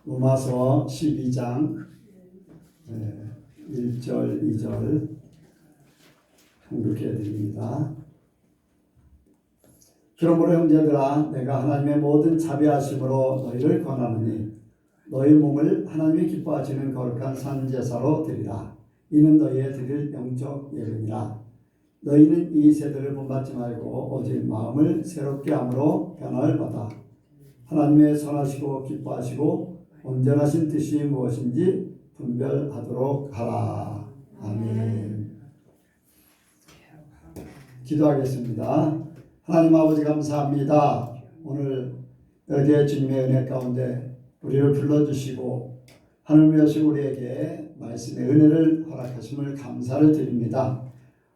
로마서 12장 1절 2절 공독해 드립니다. 그러므로 형제들아 내가 하나님의 모든 자비하심으로 너희를 권하노니 너희 몸을 하나님이 기뻐하시는 거룩한 산제사로 드리라. 이는 너희의 드릴 영적 예배니라. 너희는 이 세대를 본받지 말고 오직 마음을 새롭게 함으로 변화를 받아 하나님의 선하시고 기뻐하시고 온전하신 뜻이 무엇인지 분별하도록 하라. 아멘. 기도하겠습니다. 하나님 아버지 감사합니다. 오늘 여기에 주님의 은혜 가운데 우리를 불러주시고 하나님의 우리에게 말씀의 은혜를 허락하심을 감사를 드립니다.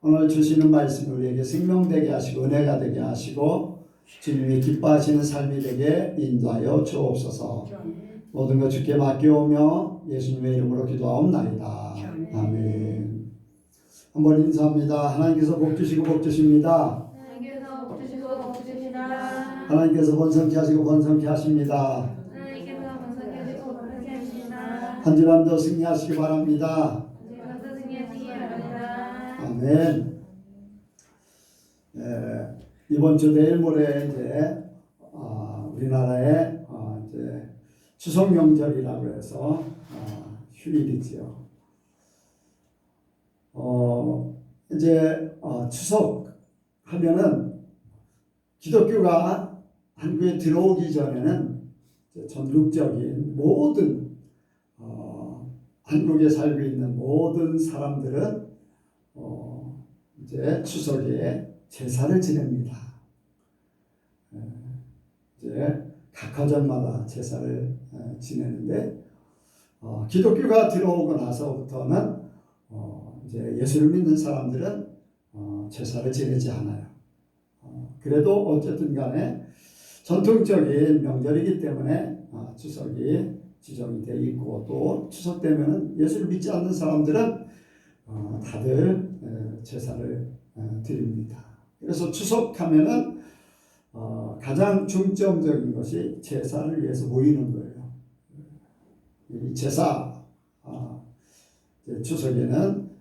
오늘 주시는 말씀 우리에게 생명되게 하시고 은혜가 되게 하시고 주님이 기뻐하시는 삶이 되게 인도하여 주옵소서. 모든 것 주께 맡겨오며 예수님의 이름으로 기도하옵나이다. 아멘. 한번 인사합니다. 하나님께서 복 주시고 복 주십니다. 하나님께서 복 주시고 복 주십니다. 하나님께서 번성케 하시고 번성케 하십니다. 하나님께서 번성케 하시고 번성케 하십니다. 한 주간도 승리하시기 바랍니다. 주님께서 승리하시기 바랍니다. 아멘. 이번 주 내일 모레 이제 우리나라에 이제 추석 명절이라고 해서 휴일이지요. 이제 추석 하면은 기독교가 한국에 들어오기 전에는 전국적인 모든 한국에 살고 있는 모든 사람들은 이제 추석에 제사를 지냅니다. 이제 각 가정마다 제사를 지내는데 기독교가 들어오고 나서부터는 이제 예수를 믿는 사람들은 제사를 지내지 않아요. 그래도 어쨌든 간에 전통적인 명절이기 때문에 추석이 지정이 되어 있고 또 추석 되면은 예수를 믿지 않는 사람들은 다들 제사를 드립니다. 그래서 추석하면은 가장 중점적인 것이 제사를 위해서 모이는 거예요. 이 제사 추석에는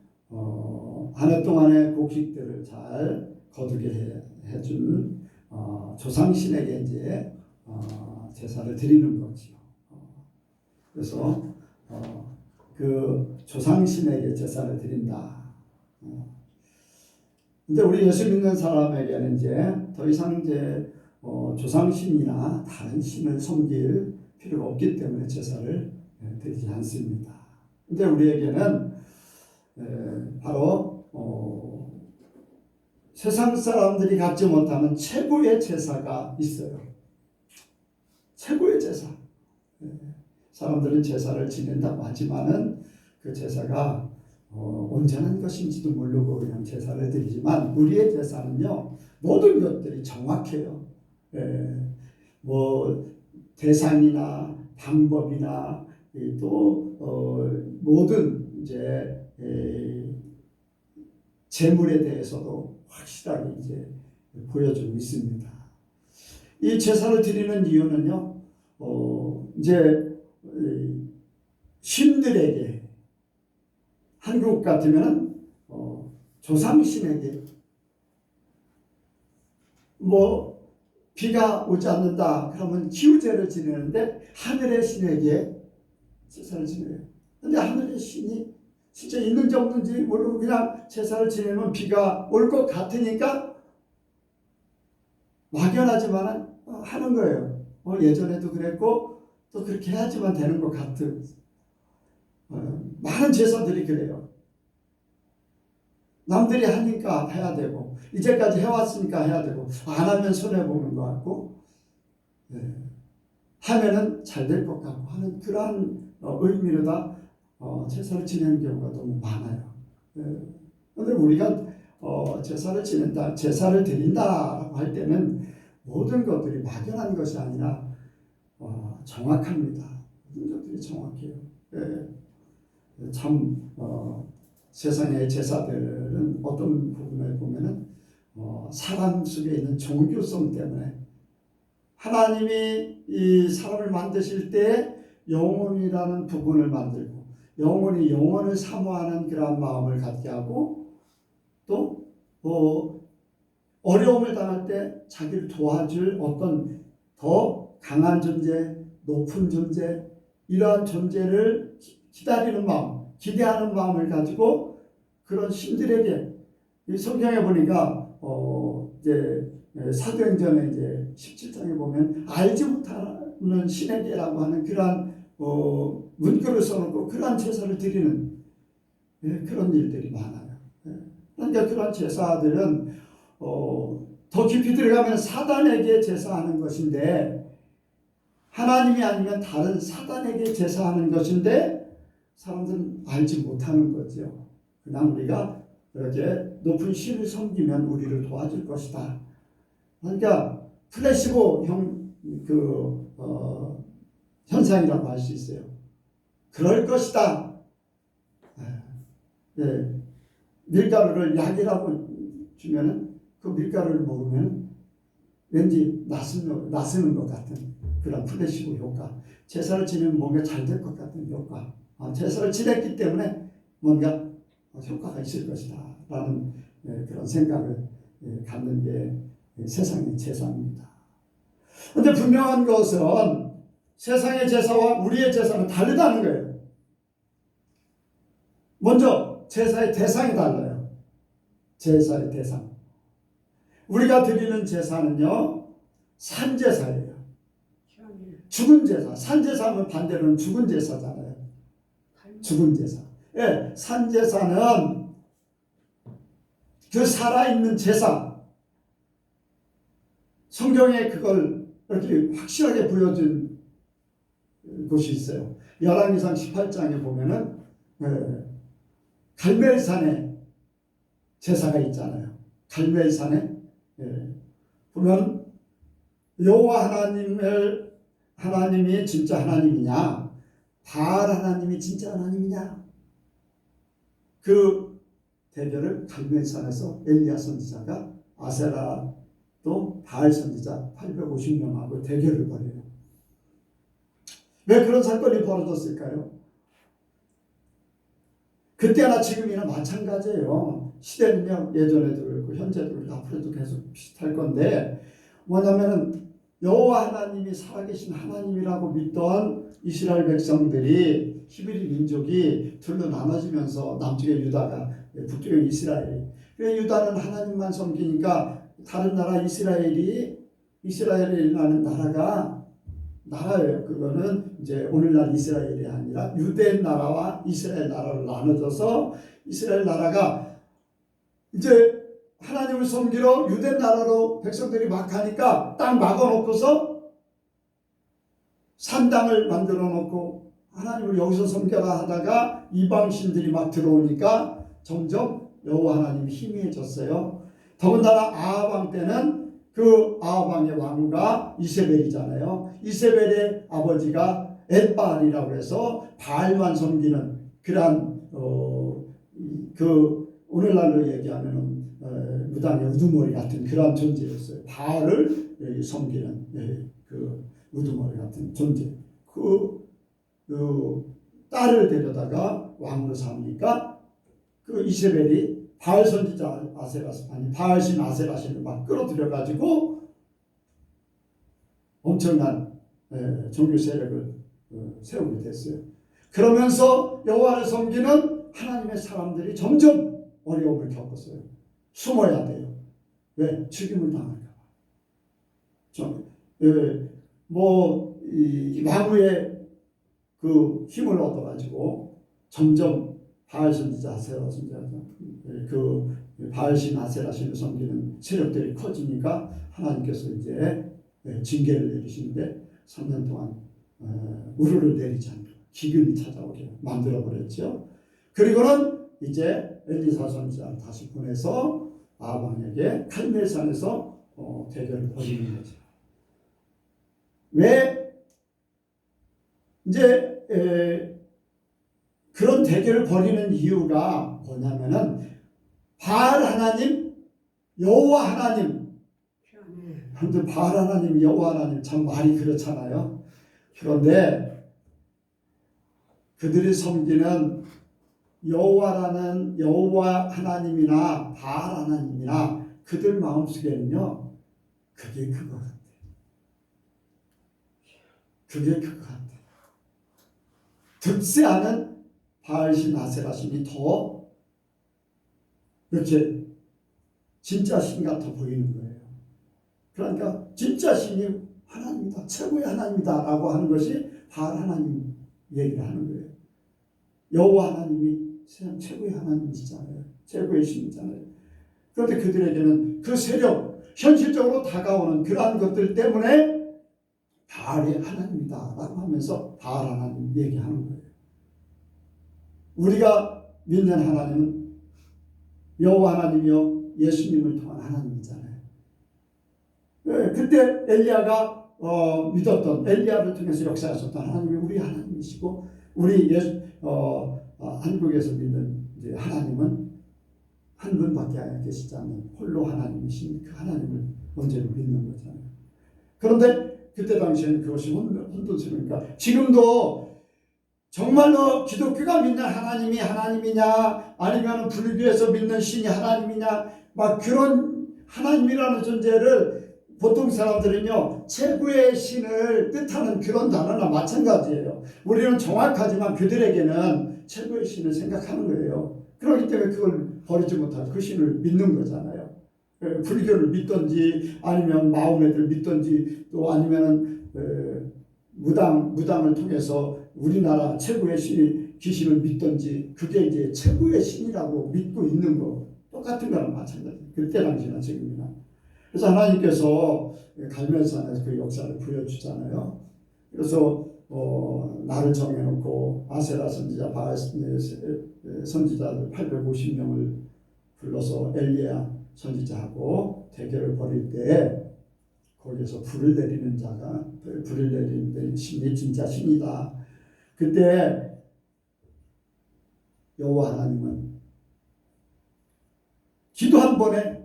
한 해 동안의 곡식들을 잘 거두게 해준 조상신에게 이제 제사를 드리는 거지요. 그래서 그 조상신에게 제사를 드린다. 근데 우리 예수 믿는 사람에게는 이제 더 이상 이제 조상신이나 다른 신을 섬길 필요가 없기 때문에 제사를 드리지 않습니다. 근데 우리에게는 바로 세상 사람들이 갖지 못하는 최고의 제사가 있어요. 최고의 제사. 사람들은 제사를 지낸다고 하지만은 그 제사가 온전한 것인지도 모르고 그냥 제사를 드리지만 우리의 제사는요 모든 것들이 정확해요. 뭐 대상이나 방법이나 또 모든 이제 재물에 대해서도 확실하게 이제 보여주고 있습니다. 이 제사를 드리는 이유는요 이제 신들에게 한국 같으면은 조상신에게 뭐 비가 오지 않는다 그러면 기후제를 지내는데 하늘의 신에게 제사를 지내요. 근데 하늘의 신이 진짜 있는지 없는지 모르고 그냥 제사를 지내면 비가 올 것 같으니까 막연하지만 하는 거예요. 예전에도 그랬고 또 그렇게 해야지만 되는 것 같은 많은 제사들이 그래요. 남들이 하니까 해야 되고 이제까지 해왔으니까 해야 되고 안 하면 손해보는 것 같고 하면은 잘 될 것 같고 하는 그러한 의미로 다 제사를 지내는 경우가 너무 많아요. 그런데 우리가 제사를 지낸다, 제사를 드린다라고 할 때는 모든 것들이 막연한 것이 아니라 정확합니다. 모든 것들이 정확해요. 참 세상의 제사들은 어떤 부분을 보면은 사람 속에 있는 종교성 때문에 하나님이 이 사람을 만드실 때 영혼이라는 부분을 만들고 영혼이 영혼을 사모하는 그러한 마음을 갖게 하고 또 어려움을 당할 때 자기를 도와줄 어떤 더 강한 존재, 높은 존재, 이러한 존재를 기다리는 마음, 기대하는 마음을 가지고 그런 신들에게 이 성경에 보니까 이제 사도행전에 이제 17장에 보면 알지 못하는 신에게라고 하는 그러한 문구를 써놓고 그러한 제사를 드리는 그런 일들이 많아요. 그러니까 그런 제사들은 더 깊이 들어가면 사단에게 제사하는 것인데 하나님이 아니면 다른 사단에게 제사하는 것인데 사람들은 알지 못하는 거죠. 그냥 우리가 이렇게 높은 신을 섬기면 우리를 도와줄 것이다. 그러니까 플래시보 현상이라고 할 수 있어요. 그럴 것이다. 밀가루를 약이라고 주면은 그 밀가루를 먹으면 왠지 나서는 것 같은 그런 플래시보 효과. 제사를 지내면 뭔가 잘 될 것 같은 효과. 제사를 지냈기 때문에 뭔가 효과가 있을 것이다 라는 그런 생각을 갖는 게 세상의 제사입니다. 그런데 분명한 것은 세상의 제사와 우리의 제사는 다르다는 거예요. 먼저 제사의 대상이 달라요. 제사의 대상. 우리가 드리는 제사는요, 산제사예요. 죽은 제사. 산제사는 반대로는 죽은 제사잖아요. 죽은 제사. 예, 산제사는 그 살아있는 제사. 성경에 그걸 이렇게 확실하게 보여준 곳이 있어요. 열왕기상 18장에 보면은 갈멜산에 제사가 있잖아요. 갈멜산에 보면 여호와 하나님이 진짜 하나님이냐, 바알 하나님이 진짜 하나님이냐, 그 대결을 갈멜산에서 엘리야 선지자가 아세라 또 바알 선지자 850명하고 대결을 벌여요. 왜 그런 사건이 벌어졌을까요? 그때나 지금이나 마찬가지예요. 시대는요, 예전에도 그렇고 현재도 그렇고 앞으로도 계속 비슷할 건데, 뭐냐면은 여호와 하나님이 살아계신 하나님이라고 믿던 이스라엘 백성들이, 히브리 민족이 둘로 나눠지면서 남쪽에 유다가, 북쪽에 이스라엘이, 유다는 하나님만 섬기니까 다른 나라 이스라엘이라는 나라예요. 그거는 이제 오늘날 이스라엘이 아니라 유대 나라와 이스라엘 나라로 나눠져서 이스라엘 나라가 이제 하나님을 섬기러 유대 나라로 백성들이 막 가니까 땅 막아놓고서 산당을 만들어 놓고 하나님을 여기서 섬겨라 하다가 이방신들이 막 들어오니까 점점 여호와 하나님이 희미해졌어요. 더군다나 아합 왕 때는 그 아합 왕의 왕후가 이세벨이잖아요. 이세벨의 아버지가 엣바알이라고 해서 바알만 섬기는 그러한 그 오늘날로 얘기하면 무당의 우두머리 같은 그러한 존재였어요. 바알을 섬기는 그 우두머리 같은 존재. 그 딸을 데려다가 왕으로 삼으니까 그 이세벨이 바알 선지자 바알신 아세라신을 막 끌어들여가지고 엄청난 종교 세력을 세우게 됐어요. 그러면서 여호와를 섬기는 하나님의 사람들이 점점 어려움을 겪었어요. 숨어야 돼요. 왜? 죽임을 당할까 봐. 왕후의 그 힘을 얻어가지고 점점 바알 선지자, 아세라 선지자, 그 바알신, 아세라신을 섬기는 세력들이 커지니까 하나님께서 이제 징계를 내리시는데 3년 동안 우르를 내리지 않고 기근이 찾아오게 만들어버렸죠. 그리고는 이제 엘리사 선지자를 다시 보내서 아합 왕에게 칼멜산에서 대결을 벌이는 거죠. 왜 이제 그런 대결을 벌이는 이유가 뭐냐면은 바알 하나님, 여호와 하나님. 근데 바알 하나님, 여호와 하나님 참 말이 그렇잖아요. 그런데 그들이 섬기는 여호와 하나님이나 바알 하나님이나 그들 마음속에는요, 그게 그거 같아. 그게 그거 같아. 득세하는 바알신 아세라신이 더 이렇게 진짜 신 같아 보이는 거예요. 그러니까 진짜 신이 하나님이다, 최고의 하나님이다 라고 하는 것이 바알 하나님 얘기를 하는 거예요. 여호와 하나님이 세상 최고의 하나님이시잖아요. 최고의 신이잖아요. 그런데 그들에게는 그 세력, 현실적으로 다가오는 그러한 것들 때문에 바알이 하나님이다 라고 하면서 바알 하나님 얘기하는 거예요. 우리가 믿는 하나님은 여호와 하나님이요 예수님을 통한 하나님이잖아요. 그때 엘리야가 믿었던, 엘리야를 통해서 역사하셨던 하나님이 우리 하나님이시고, 우리 한국에서 믿는 이제 하나님은 한 분밖에 계시지 않는 홀로 하나님이신 그 하나님을 언제나 믿는 거잖아요. 그런데 그때 당시에는 그것이 혼돈스러우니까, 지금도 정말로 기독교가 믿는 하나님이 하나님이냐, 아니면 불교에서 믿는 신이 하나님이냐, 막 그런 하나님이라는 존재를 보통 사람들은요, 최고의 신을 뜻하는 그런 단어나 마찬가지예요. 우리는 정확하지만 그들에게는 최고의 신을 생각하는 거예요. 그렇기 때문에 그걸 버리지 못하고 그 신을 믿는 거잖아요. 불교를 믿든지, 아니면 마호메를 믿든지, 또 아니면 무당을 통해서 우리나라 최고의 신이 귀신을 믿든지, 그게 이제 최고의 신이라고 믿고 있는 거 똑같은 거랑 마찬가지. 그때 당시나 지금이나. 그래서 하나님께서 갈멜산에서 그 역사를 보여주잖아요. 그래서 나를 정해놓고 아세라 선지자, 바알 선지자들 850명을 불러서 엘리야 선지자하고 대결을 벌일 때, 거기에서 불을 내리는 자가, 불을 내리는 신이 진짜 신이다. 그때 여호와 하나님은 기도 한 번에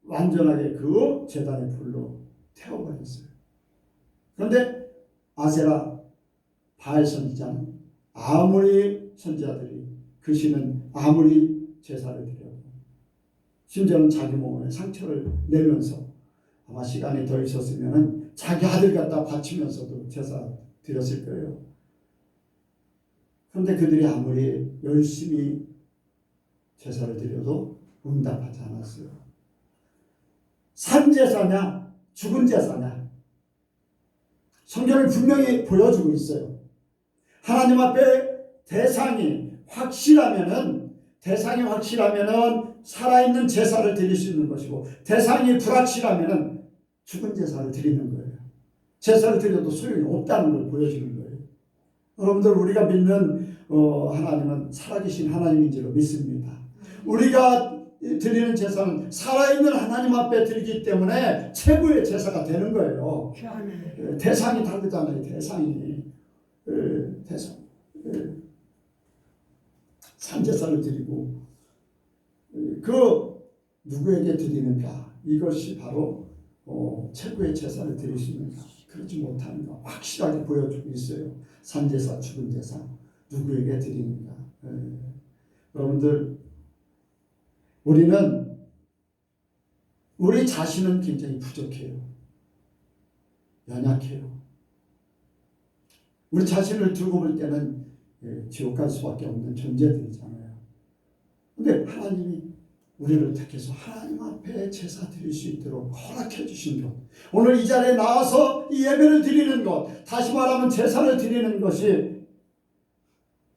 완전하게 그 제단의 불로 태워버렸어요. 그런데 아세라 바알 선지자는 아무리 선지자들이, 그 신은 아무리 제사를 드려도, 심지어는 자기 몸에 상처를 내면서, 아마 시간이 더 있었으면 자기 아들 갖다 바치면서도 제사 드렸을 거예요. 그런데 그들이 아무리 열심히 제사를 드려도 응답하지 않았어요. 산제사냐 죽은 제사냐, 성경이 분명히 보여주고 있어요. 하나님 앞에 대상이 확실하면은 살아있는 제사를 드릴 수 있는 것이고, 대상이 불확실하면은 죽은 제사를 드리는 거예요. 제사를 드려도 소용이 없다는 걸 보여주는 거예요. 여러분들, 우리가 믿는 하나님은 살아계신 하나님인 줄로 믿습니다. 우리가 드리는 제사는 살아있는 하나님 앞에 드리기 때문에 최고의 제사가 되는 거예요. 대상이 다르잖아요. 대상이. 산제사를 드리고, 그 누구에게 드리는가, 이것이 바로 최고의 제사를 드릴 수 있는가, 그러지 못하는 거 확실하게 보여주고 있어요. 산제사, 죽은 제사, 누구에게 드리는가. 여러분들, 우리 자신은 굉장히 부족해요. 연약해요. 우리 자신을 두고 볼 때는 지옥 갈 수밖에 없는 존재들이잖아요. 근데 하나님이 우리를 택해서 하나님 앞에 제사 드릴 수 있도록 허락해 주신 것, 오늘 이 자리에 나와서 이 예배를 드리는 것, 다시 말하면 제사를 드리는 것이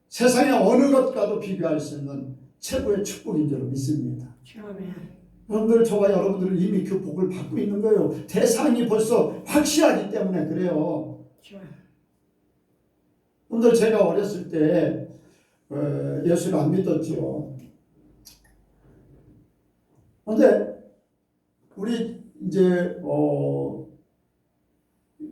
세상의 어느 것과도 비교할 수 없는 최고의 축복인 줄 믿습니다. 여러분들, 저와 여러분들은 이미 그 복을 받고 있는 거예요. 대상이 벌써 확실하기 때문에 그래요. 여러분들, 제가 어렸을 때 예수를 안 믿었죠. 그런데 우리 이제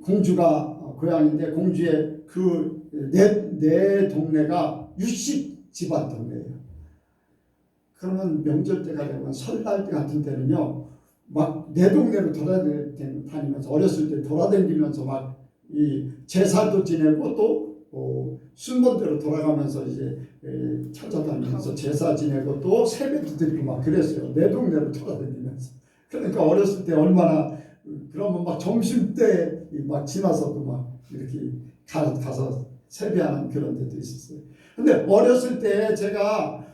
공주가 고향인데, 공주의 그 내 동네가 유식 집안 동네예요. 그러면 명절 때가 되면, 설날 때 같은 때는요, 막 내 동네로 돌아다니면서, 어렸을 때 돌아다니면서 막 이 제사도 지내고 또 순번대로 돌아가면서 이제 찾아다니면서 제사 지내고 또 세배도 드리고 막 그랬어요. 내 동네로 돌아다니면서. 그러니까 어렸을 때 얼마나 그러면 막 점심 때 막 지나서도 막 이렇게 가서 세배하는 그런 데도 있었어요. 근데 어렸을 때 제가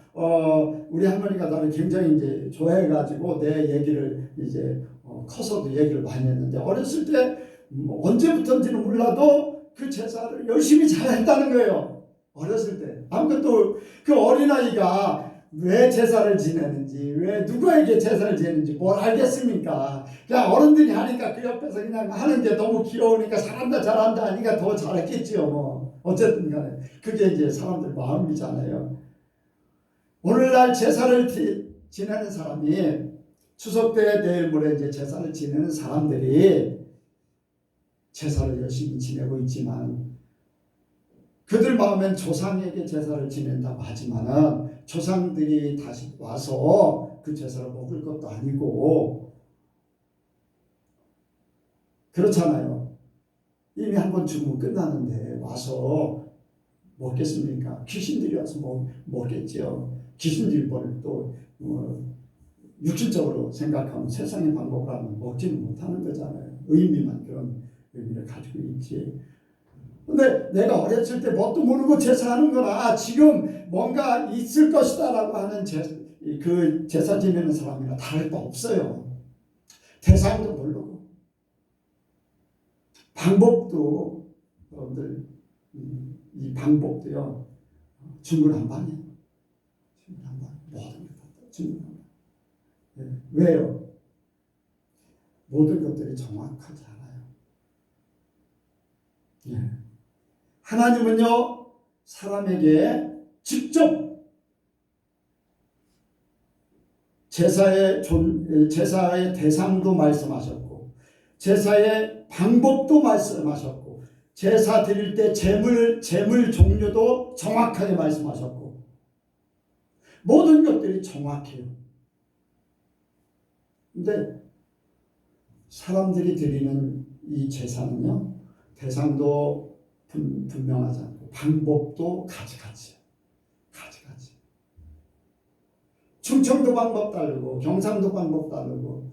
우리 할머니가 나를 굉장히 이제 좋아해가지고 내 얘기를 이제 커서도 얘기를 많이 했는데 어렸을 때 언제부터인지는 몰라도 그 제사를 열심히 잘했다는 거예요. 어렸을 때 아무것도 그 어린아이가 왜 제사를 지내는지 왜 누구에게 제사를 지내는지 뭘 알겠습니까? 그냥 어른들이 하니까 그 옆에서 그냥 하는 게 너무 귀여우니까 잘한다 하니까 더 잘했겠지요. 뭐 어쨌든 간에 그게 이제 사람들 마음이잖아요. 오늘날 제사를 지내는 사람이 추석 때 내일 모레 이제 제사를 지내는 사람들이 제사를 열심히 지내고 있지만 그들 마음엔 조상에게 제사를 지낸다고 하지만은 조상들이 다시 와서 그 제사를 먹을 것도 아니고 그렇잖아요. 이미 한번 죽으면 끝나는데 와서 먹겠습니까? 귀신들이 와서 먹겠죠. 귀신들이 또 육신적으로 생각하면 세상의 방법으로 하면 먹지는 못하는 거잖아요. 의미만 그런 의미를 가지고 있지. 근데 내가 어렸을 때 뭣도 모르고 제사하는 거나 지금 뭔가 있을 것이다 라고 하는 그 제사 지내는 사람이나 다를 바 없어요. 대상도 모르고 방법도 여러분들 이 방법도요 중구난방이에요. 중구난방 모든 것 중구난방. 왜요? 모든 것들이 정확하지 않아요. 하나님은요 사람에게 직접 제사의 대상도 말씀하셨고 제사의 방법도 말씀하셨고 제사 드릴 때 제물 종류도 정확하게 말씀하셨고 모든 것들이 정확해요. 근데 사람들이 드리는 이 제사는요 대상도 분명하지 않고 방법도 가지가지. 충청도 방법 다르고 경상도 방법 다르고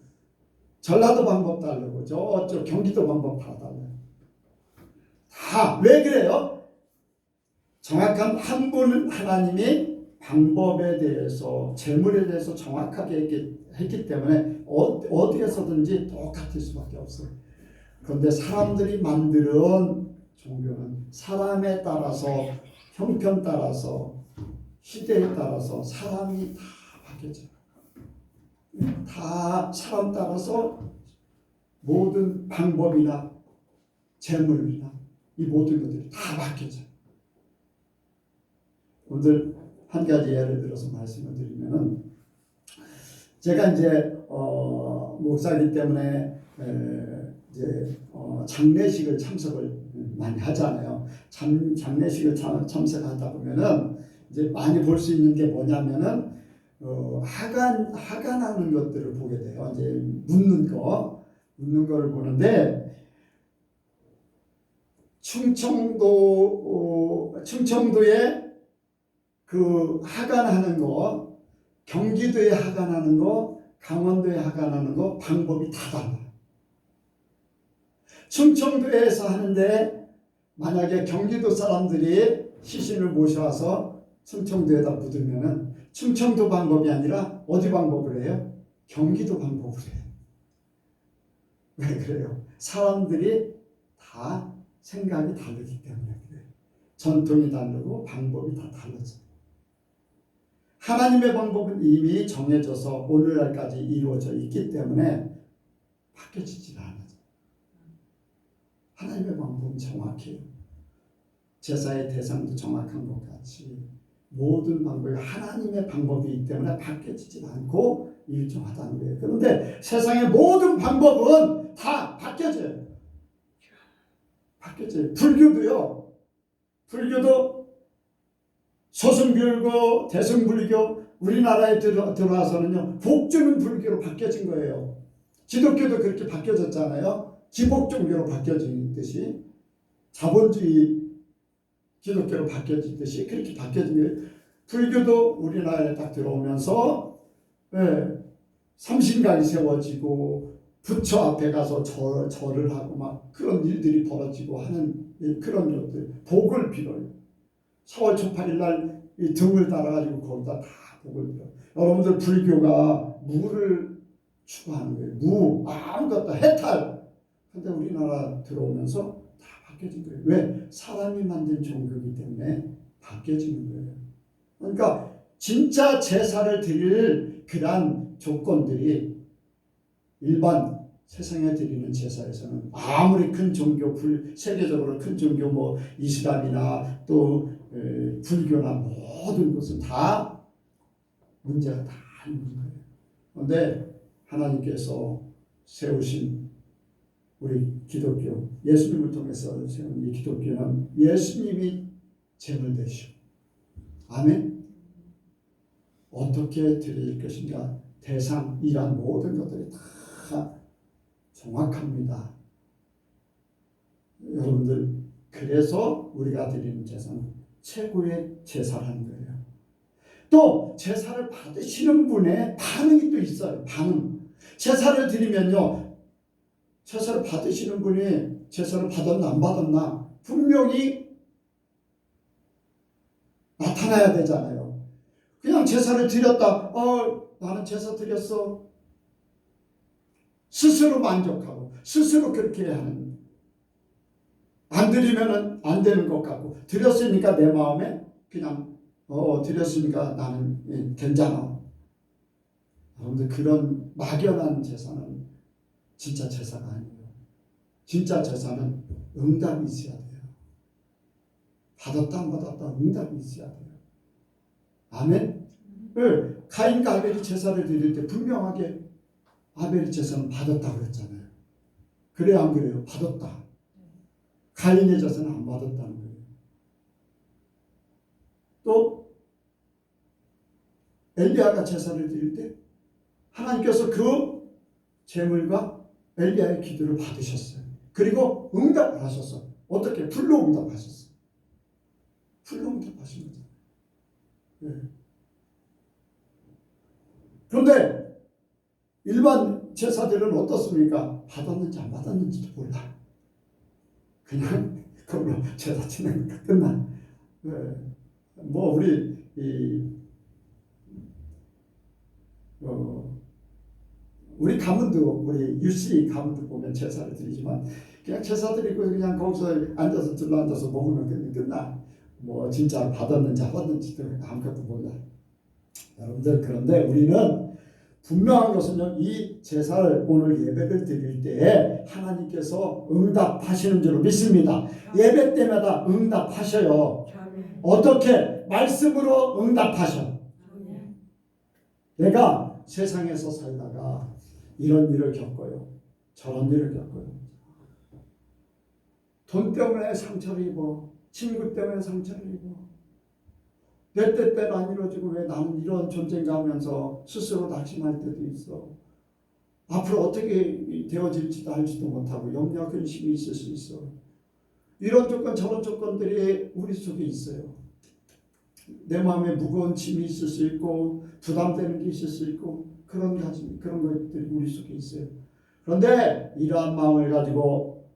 전라도 방법 다르고 저쪽 경기도 방법 다 달라요. 다 왜 그래요? 정확한 한 분 하나님이 방법에 대해서 재물에 대해서 정확하게 했기 때문에 어디에서든지 똑같을 수밖에 없어요. 그런데 사람들이 만드는 종교는 사람에 따라서 형편 따라서 시대에 따라서 사람이 다 바뀌어져요. 다 사람 따라서 모든 방법이나 재물이나 이 모든 것들이 다 바뀌어져요. 오늘 한 가지 예를 들어서 말씀을 드리면은 제가 이제 목사이기 때문에 이제 장례식을 참석을 많이 하잖아요. 장례식을 참석하다 보면은 이제 많이 볼 수 있는 게 뭐냐면은 하관하는 것들을 보게 돼요. 이제 묻는 거를 보는데 충청도에 그 하관하는 거, 경기도에 하관하는 거, 강원도에 하관하는 거 방법이 다 달라요. 충청도에서 하는데 만약에 경기도 사람들이 시신을 모셔와서 충청도에다 묻으면은 충청도 방법이 아니라 어디 방법을 해요? 경기도 방법을 해요. 왜 그래요? 사람들이 다 생각이 다르기 때문에 그래요. 전통이 다르고 방법이 다 달라져요. 하나님의 방법은 이미 정해져서 오늘날까지 이루어져 있기 때문에 바뀌어지질 않아요. 하나님의 방법은 정확해요. 제사의 대상도 정확한 것 같이 모든 방법이 하나님의 방법이기 때문에 바뀌어지지 않고 일정하다는 거예요. 그런데 세상의 모든 방법은 다 바뀌어져요. 불교도요. 불교도 소승불교, 대승불교 우리나라에 들어와서는요. 복주는 불교로 바뀌어진 거예요. 기독교도 그렇게 바뀌어졌잖아요. 기복 종교로 바뀌어진 듯이 자본주의 기독교로 바뀌어지듯이 그렇게 바뀌어진 거예요. 불교도 우리나라에 딱 들어오면서 삼신각이 세워지고 부처 앞에 가서 절을 하고 막 그런 일들이 벌어지고 하는 그런 것들, 복을 빌어요. 4월 초 8일 날 이 등을 달아가지고 거기다 다 복을 빌어. 여러분들 불교가 무를 추구하는 거예요. 무, 아무것도 해탈. 근데 우리나라 들어오면서 다 바뀌어진 거예요. 왜? 사람이 만든 종교이기 때문에 바뀌어지는 거예요. 그러니까 진짜 제사를 드릴 그러한 조건들이 일반 세상에 드리는 제사에서는 아무리 큰 종교, 세계적으로 큰 종교 뭐 이슬람이나 또 불교나 모든 것은 다 문제가 다 있는 거예요. 그런데 하나님께서 세우신 우리 기독교, 예수님을 통해서 세운 이 기독교는 예수님이 제물 되시고, 아멘. 어떻게 드릴 것인가, 대상, 이란 모든 것들이 다 정확합니다. 여러분들, 그래서 우리가 드리는 제사는 최고의 제사라는 거예요. 또 제사를 받으시는 분의 반응이 또 있어요. 반응. 제사를 드리면요, 제사를 받으시는 분이 제사를 받았나 안 받았나 분명히 나타나야 되잖아요. 그냥 제사를 드렸다, 나는 제사 드렸어, 스스로 만족하고 스스로 그렇게 하는, 안 드리면은 안 되는 것 같고, 드렸으니까 내 마음에 그냥 드렸으니까 나는 괜찮아. 여러분들, 그런 막연한 제사는 진짜 제사가 아니에요. 진짜 제사는 응답이 있어야 돼요. 받았다 안 받았다 응답이 있어야 돼요. 아멘. 가인과 아벨이 제사를 드릴 때 분명하게 아벨이 제사는 받았다고 그랬잖아요. 그래요, 안 그래요? 받았다. 가인의 제사는 안 받았다는 거예요. 또 엘리야가 제사를 드릴 때 하나님께서 그 제물과 엘리야의 기도를 받으셨어요. 그리고 응답을 하셨어. 어떻게? 불로 응답하셨어. 불로 응답하신 거죠. 네. 그런데 일반 제사들은 어떻습니까? 받았는지 안 받았는지도 몰라. 그냥 그걸로 제사 지내는 거 끝나. 뭐 우리 우리 가문도, 우리 유씨 가문도 보면 제사를 드리지만 그냥 제사 드리고 그냥 거기서 앉아서 둘러앉아서 먹으면 끝나. 뭐 진짜 받았는지 안 받았는지도 아무것도 몰라. 여러분들, 그런데 우리는 분명한 것은요, 이 제사를, 오늘 예배를 드릴 때에 하나님께서 응답하시는 줄로 믿습니다. 예배 때마다 응답하셔요. 어떻게? 말씀으로 응답하셔. 내가 세상에서 살다가 이런 일을 겪어요. 저런 일을 겪어요. 돈 때문에 상처를 입어. 친구 때문에 상처를 입어. 내 뜻대로 안 이루어지고 왜 나는 이런 존재인가 하면서 스스로 낙심할 때도 있어. 앞으로 어떻게 되어질지도 알지도 못하고 염려, 근심이 있을 수 있어. 이런 조건 저런 조건들이 우리 속에 있어요. 내 마음에 무거운 짐이 있을 수 있고 부담되는 게 있을 수 있고 그런 것들이 우리 속에 있어요. 그런데 이러한 마음을 가지고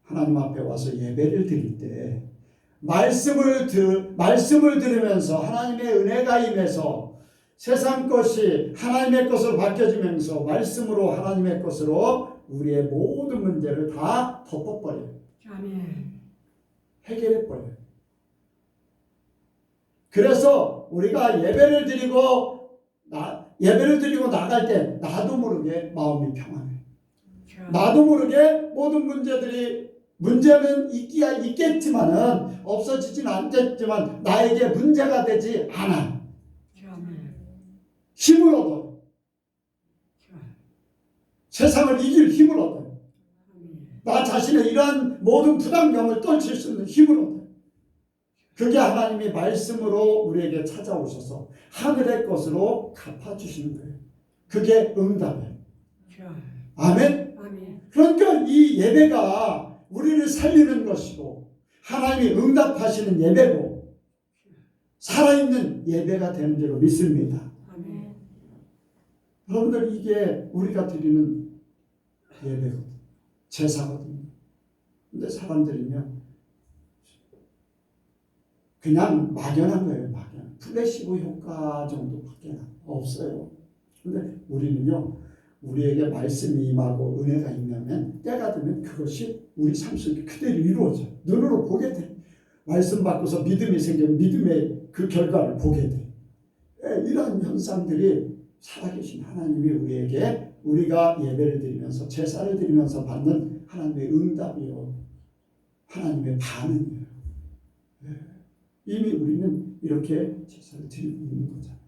하나님 앞에 와서 예배를 드릴 때 말씀을 들으면서 하나님의 은혜가 임해서 세상 것이 하나님의 것으로 바뀌어지면서 말씀으로 하나님의 것으로 우리의 모든 문제를 다 덮어버려요. 해결해버려요. 그래서 우리가 예배를 드리고 나갈 때 나도 모르게 마음이 평안해. 나도 모르게 모든 문제는 있겠지만은 없어지진 않겠지만 나에게 문제가 되지 않아. 힘을 얻어. 세상을 이길 힘을 얻어. 나 자신의 이러한 모든 부담감을 떨칠 수 있는 힘을 얻어. 그게 하나님이 말씀으로 우리에게 찾아오셔서 하늘의 것으로 갚아주시는 거예요. 그게 응답이에요. 아멘? 그러니까 이 예배가 우리를 살리는 것이고 하나님이 응답하시는 예배고 살아있는 예배가 되는 줄로 믿습니다. 아멘. 여러분들 이게 우리가 드리는 예배거든요. 제사거든요. 근데 사람들은요 그냥 막연한 거예요. 막연. 플래시보 효과 정도밖에 없어요. 근데 우리는요 우리에게 말씀이 임하고 은혜가 임하면 때가 되면 그것이 우리 삶 속에 그대로 이루어져요. 눈으로 보게 돼. 말씀 받고서 믿음이 생기면 믿음의 그 결과를 보게 돼. 이러한 현상들이 살아계신 하나님이 우리에게 우리가 예배를 드리면서 제사를 드리면서 받는 하나님의 응답이요. 하나님의 반응이에요. 이미 우리는 이렇게 제사를 드리고 있는 거잖아요.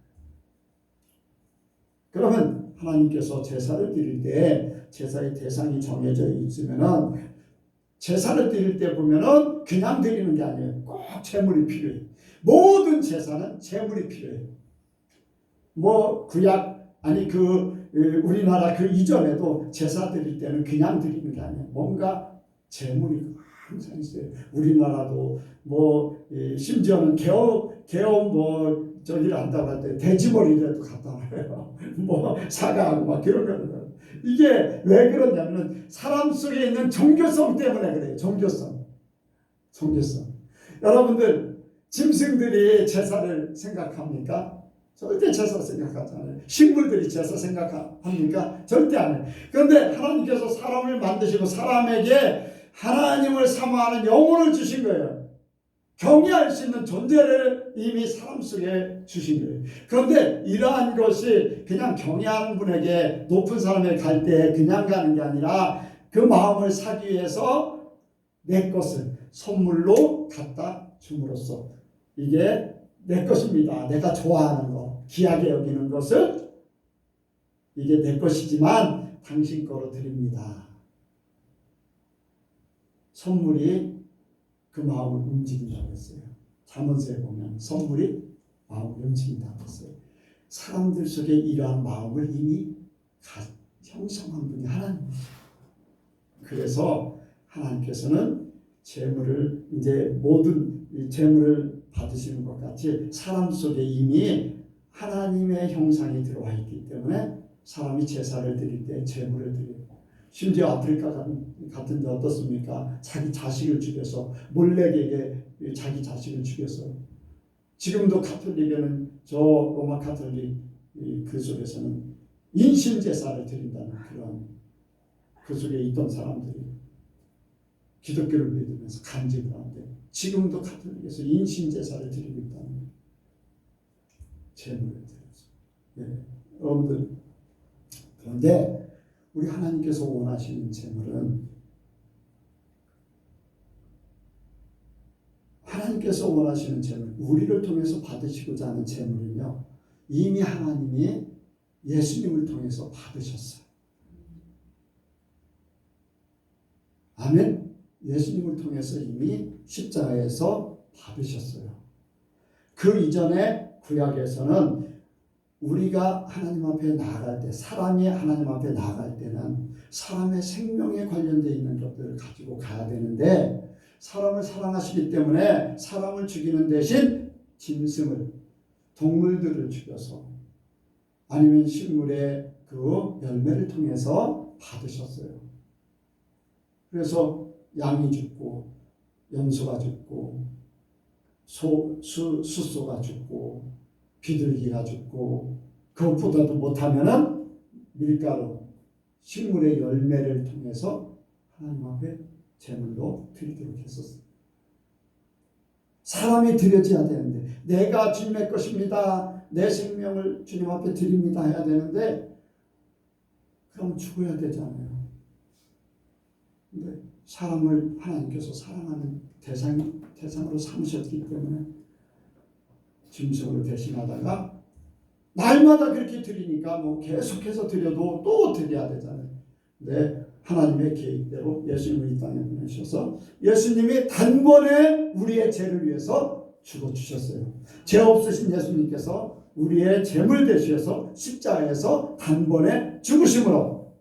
그러면 하나님께서 제사를 드릴 때 제사의 대상이 정해져 있으면은 제사를 드릴 때 보면은 그냥 드리는 게 아니에요. 꼭 제물이 필요해요. 모든 제사는 제물이 필요해요. 뭐 구약 아니 우리나라 그 이전에도 제사 드릴 때는 그냥 드리는 게 아니에요. 뭔가 제물이 항상 있어요. 우리나라도 뭐 심지어는 개엄 뭐 저기를 한다고 할 때 돼지머리라도 갖다 놔요. 뭐 사과하고 막 그런 거는 이게 왜 그러냐면 사람 속에 있는 종교성 때문에 그래요. 종교성. 여러분들 짐승들이 제사를 생각합니까? 절대 제사 생각하잖아요. 식물들이 제사 생각합니까? 절대 안 해요. 그런데 하나님께서 사람을 만드시고 사람에게 하나님을 사모하는 영혼을 주신 거예요. 경외할 수 있는 존재를 이미 사람 속에 주신 거예요. 그런데 이러한 것이 그냥 경외하는 분에게 높은 사람에게 갈 때 그냥 가는 게 아니라 그 마음을 사기 위해서 내 것을 선물로 갖다 줌으로써 이게 내 것입니다. 내가 좋아하는 것, 귀하게 여기는 것을 이게 내 것이지만 당신 거로 드립니다. 선물이 그 마음을 움직인다고 했어요. 잠언서에 보면 선물이 마음을 움직인다고 했어요. 사람들 속에 이러한 마음을 이미 형성한 분이 하나님이에요. 그래서 하나님께서는 재물을 이제 모든 재물을 받으시는 것 같이 사람 속에 이미 하나님의 형상이 들어와 있기 때문에 사람이 제사를 드릴 때 재물을 드려요. 심지어 아프리카 같은 데 어떻습니까? 자기 자식을 죽여서 몰렉에게 자기 자식을 죽여서 지금도 가톨릭에는 저 로마 가톨릭 그 속에서는 인신 제사를 드린다는 그런 그 속에 있던 사람들이 기독교를 믿으면서 간직을 하는데 지금도 가톨릭에서 인신 제사를 드리고 있다는 제물을 드려서 여러분들 그런데 우리 하나님께서 원하시는 제물은 하나님께서 원하시는 제물, 우리를 통해서 받으시고자 하는 제물은요 이미 하나님이 예수님을 통해서 받으셨어요. 아멘. 예수님을 통해서 이미 십자가에서 받으셨어요. 그 이전에 구약에서는 우리가 하나님 앞에 나아갈 때, 사람이 하나님 앞에 나아갈 때는 사람의 생명에 관련되어 있는 것들을 가지고 가야 되는데 사람을 사랑하시기 때문에 사람을 죽이는 대신 짐승을, 동물들을 죽여서 아니면 식물의 그 열매를 통해서 받으셨어요. 그래서 양이 죽고 염소가 죽고 숫소가 죽고 비둘기가 죽고 그것보다도 못하면은 밀가루, 식물의 열매를 통해서 하나님 앞에 제물로 드리도록 했었어요. 사람이 드려져야 되는데 내가 주님의 것입니다. 내 생명을 주님 앞에 드립니다 해야 되는데 그럼 죽어야 되잖아요. 근데 사람을 하나님께서 사랑하는 대상으로 삼으셨기 때문에 짐승으로 대신하다가 날마다 그렇게 드리니까 뭐 계속해서 드려도 또 드려야 되잖아요. 근데 하나님의 계획대로 예수님을 이 땅에 보내셔서 예수님이 단번에 우리의 죄를 위해서 죽어주셨어요. 죄 없으신 예수님께서 우리의 죄물 되셔서 십자가에서 단번에 죽으심으로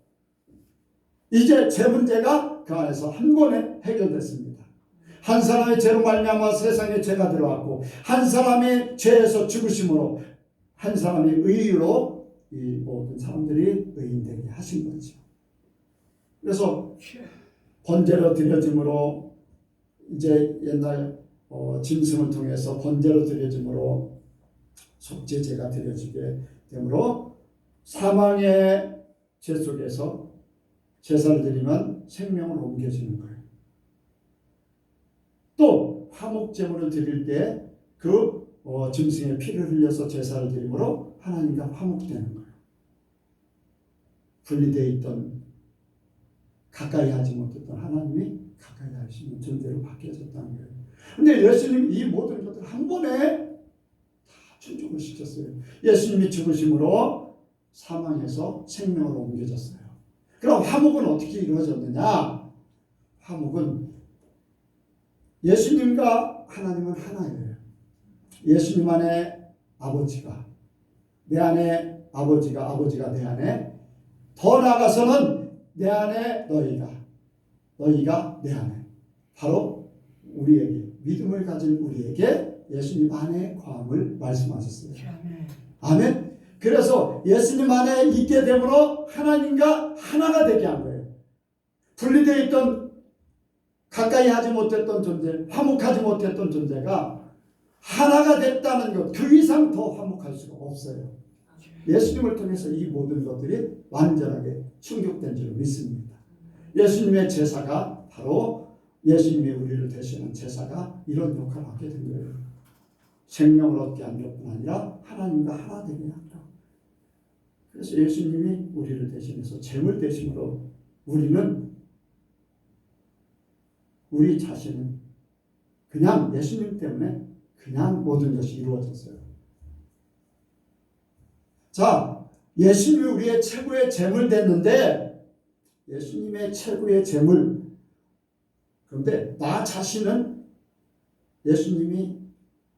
이제 죄 문제가 그 안에서 한 번에 해결됐습니다. 한 사람의 죄로 말미암아 세상에 죄가 들어왔고 한 사람의 죄에서 죽으심으로 한 사람의 의로 이 모든 사람들이 의인되게 하신 거죠. 그래서 번제로 드려짐으로 이제 옛날 짐승을 통해서 번제로 드려짐으로 속죄제가 드려지게 되므로 사망의 죄 속에서 제사를 드리면 생명을 옮겨주는 거예요. 또 화목제물을 드릴 때 그 짐승의 피를 흘려서 제사를 드림으로 하나님과 화목되는 거예요. 분리되어 있던 가까이 하지 못했던 하나님이 가까이 할 수 있는 존재로 바뀌어졌다는 거예요. 근데 예수님이 이 모든 것들 한 번에 다 충족을 시켰어요. 예수님이 죽으심으로 사망에서 생명으로 옮겨졌어요. 그럼 화목은 어떻게 이루어졌느냐? 화목은 예수님과 하나님은 하나예요. 예수님 안에 아버지가, 내 안에 아버지가 내 안에, 더 나아가서는 내 안에 너희가 내 안에, 바로 우리에게, 믿음을 가진 우리에게 예수님 안에 거함을 말씀하셨어요. 아멘. 그래서 예수님 안에 있게 되므로 하나님과 하나가 되게 한 거예요. 분리되어 있던, 가까이 하지 못했던 존재, 화목하지 못했던 존재가 하나가 됐다는 것, 그 이상 더 화목할 수가 없어요. 예수님을 통해서 이 모든 것들이 완전하게 충족된 줄 믿습니다. 예수님의 제사가 바로 예수님이 우리를 대신한 제사가 이런 역할을 하게 된 거예요. 생명을 얻게 한 것뿐 아니라 하나님과 하나 되게 한다. 그래서 예수님이 우리를 대신해서 제물 대신으로 우리 자신은 그냥 예수님 때문에 그냥 모든 것이 이루어졌어요. 자, 예수님이 우리의 최고의 제물 됐는데 예수님의 최고의 제물, 그런데 나 자신은 예수님이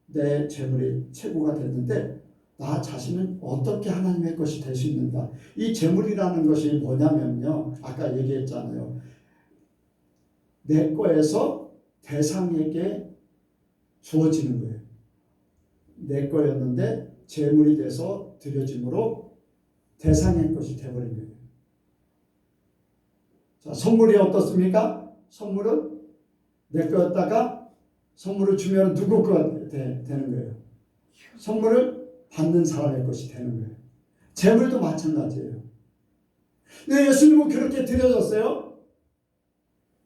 내 제물이 최고가 됐는데 나 자신은 어떻게 하나님의 것이 될 수 있는가? 이 제물이라는 것이 뭐냐면요, 아까 얘기했잖아요. 내 거에서 대상에게 주어지는 거예요. 내 거였는데 제물이 돼서 드려짐으로 대상의 것이 되어버린 거예요. 자, 선물이 어떻습니까? 선물은 내 거였다가 선물을 주면 누구 거 되는 거예요? 선물을 받는 사람의 것이 되는 거예요. 제물도 마찬가지예요. 근데 예수님은 그렇게 드려졌어요.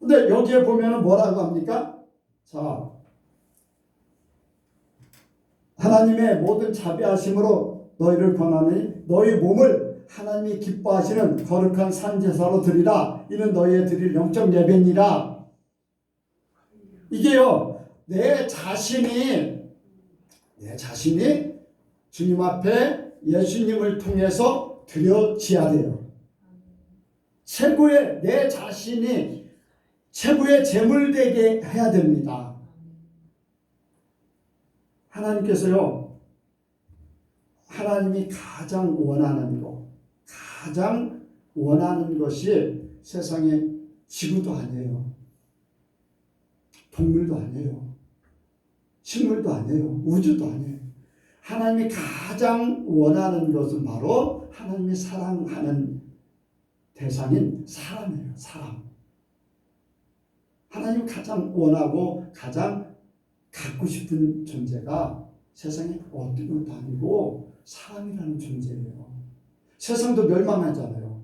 근데 여기에 보면은 뭐라고 합니까? 자, 하나님의 모든 자비하심으로 너희를 권하니 너희 몸을 하나님이 기뻐하시는 거룩한 산제사로 드리라. 이는 너희의 드릴 영적 예배니라. 이게요, 내 자신이 주님 앞에 예수님을 통해서 드려져야 돼요. 최고의, 내 자신이 최고의 제물 되게 해야 됩니다. 하나님께서요, 하나님이 가장 원하는 것이 세상에 지구도 아니에요. 동물도 아니에요. 식물도 아니에요. 우주도 아니에요. 하나님이 가장 원하는 것은 바로 하나님이 사랑하는 대상인 사람이에요. 사람. 하나님이 가장 원하고 가장 갖고 싶은 존재가 세상에 어떤 것도 아니고 사람이라는 존재예요. 세상도 멸망하잖아요.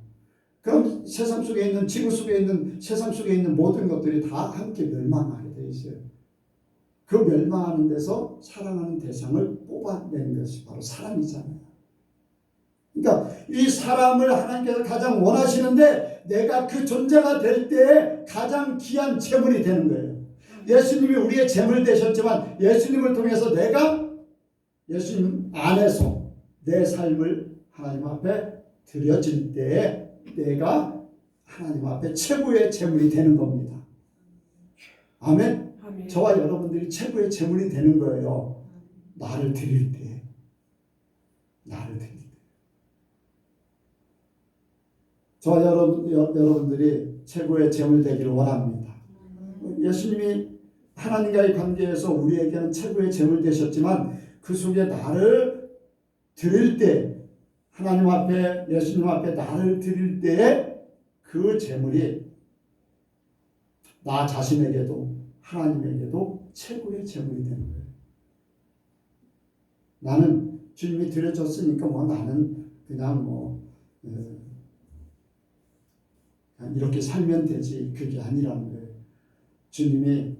그럼 세상 속에 있는, 지구 속에 있는, 세상 속에 있는 모든 것들이 다 함께 멸망하게 되어 있어요. 그 멸망하는 데서 사랑하는 대상을 뽑아내는 것이 바로 사람이잖아요. 그러니까 이 사람을 하나님께서 가장 원하시는데 내가 그 존재가 될 때 가장 귀한 제물이 되는 거예요. 예수님이 우리의 제물 되셨지만 예수님을 통해서 내가 예수님 안에서 내 삶을 하나님 앞에 드려질 때에 내가 하나님 앞에 최고의 제물이 되는 겁니다. 아멘. 아멘. 저와 여러분들이 최고의 제물이 되는 거예요. 나를 드릴 때. 저와 여러분들이 최고의 제물 되기를 원합니다. 예수님이 하나님과의 관계에서 우리에게는 최고의 재물 되셨지만 그 속에 나를 드릴 때 하나님 앞에 예수님 앞에 나를 드릴 때 그 재물이 나 자신에게도 하나님에게도 최고의 재물이 되는 거예요. 나는 주님이 드려줬으니까 뭐 나는 그냥 그냥 이렇게 살면 되지, 그게 아니라는 거예요. 주님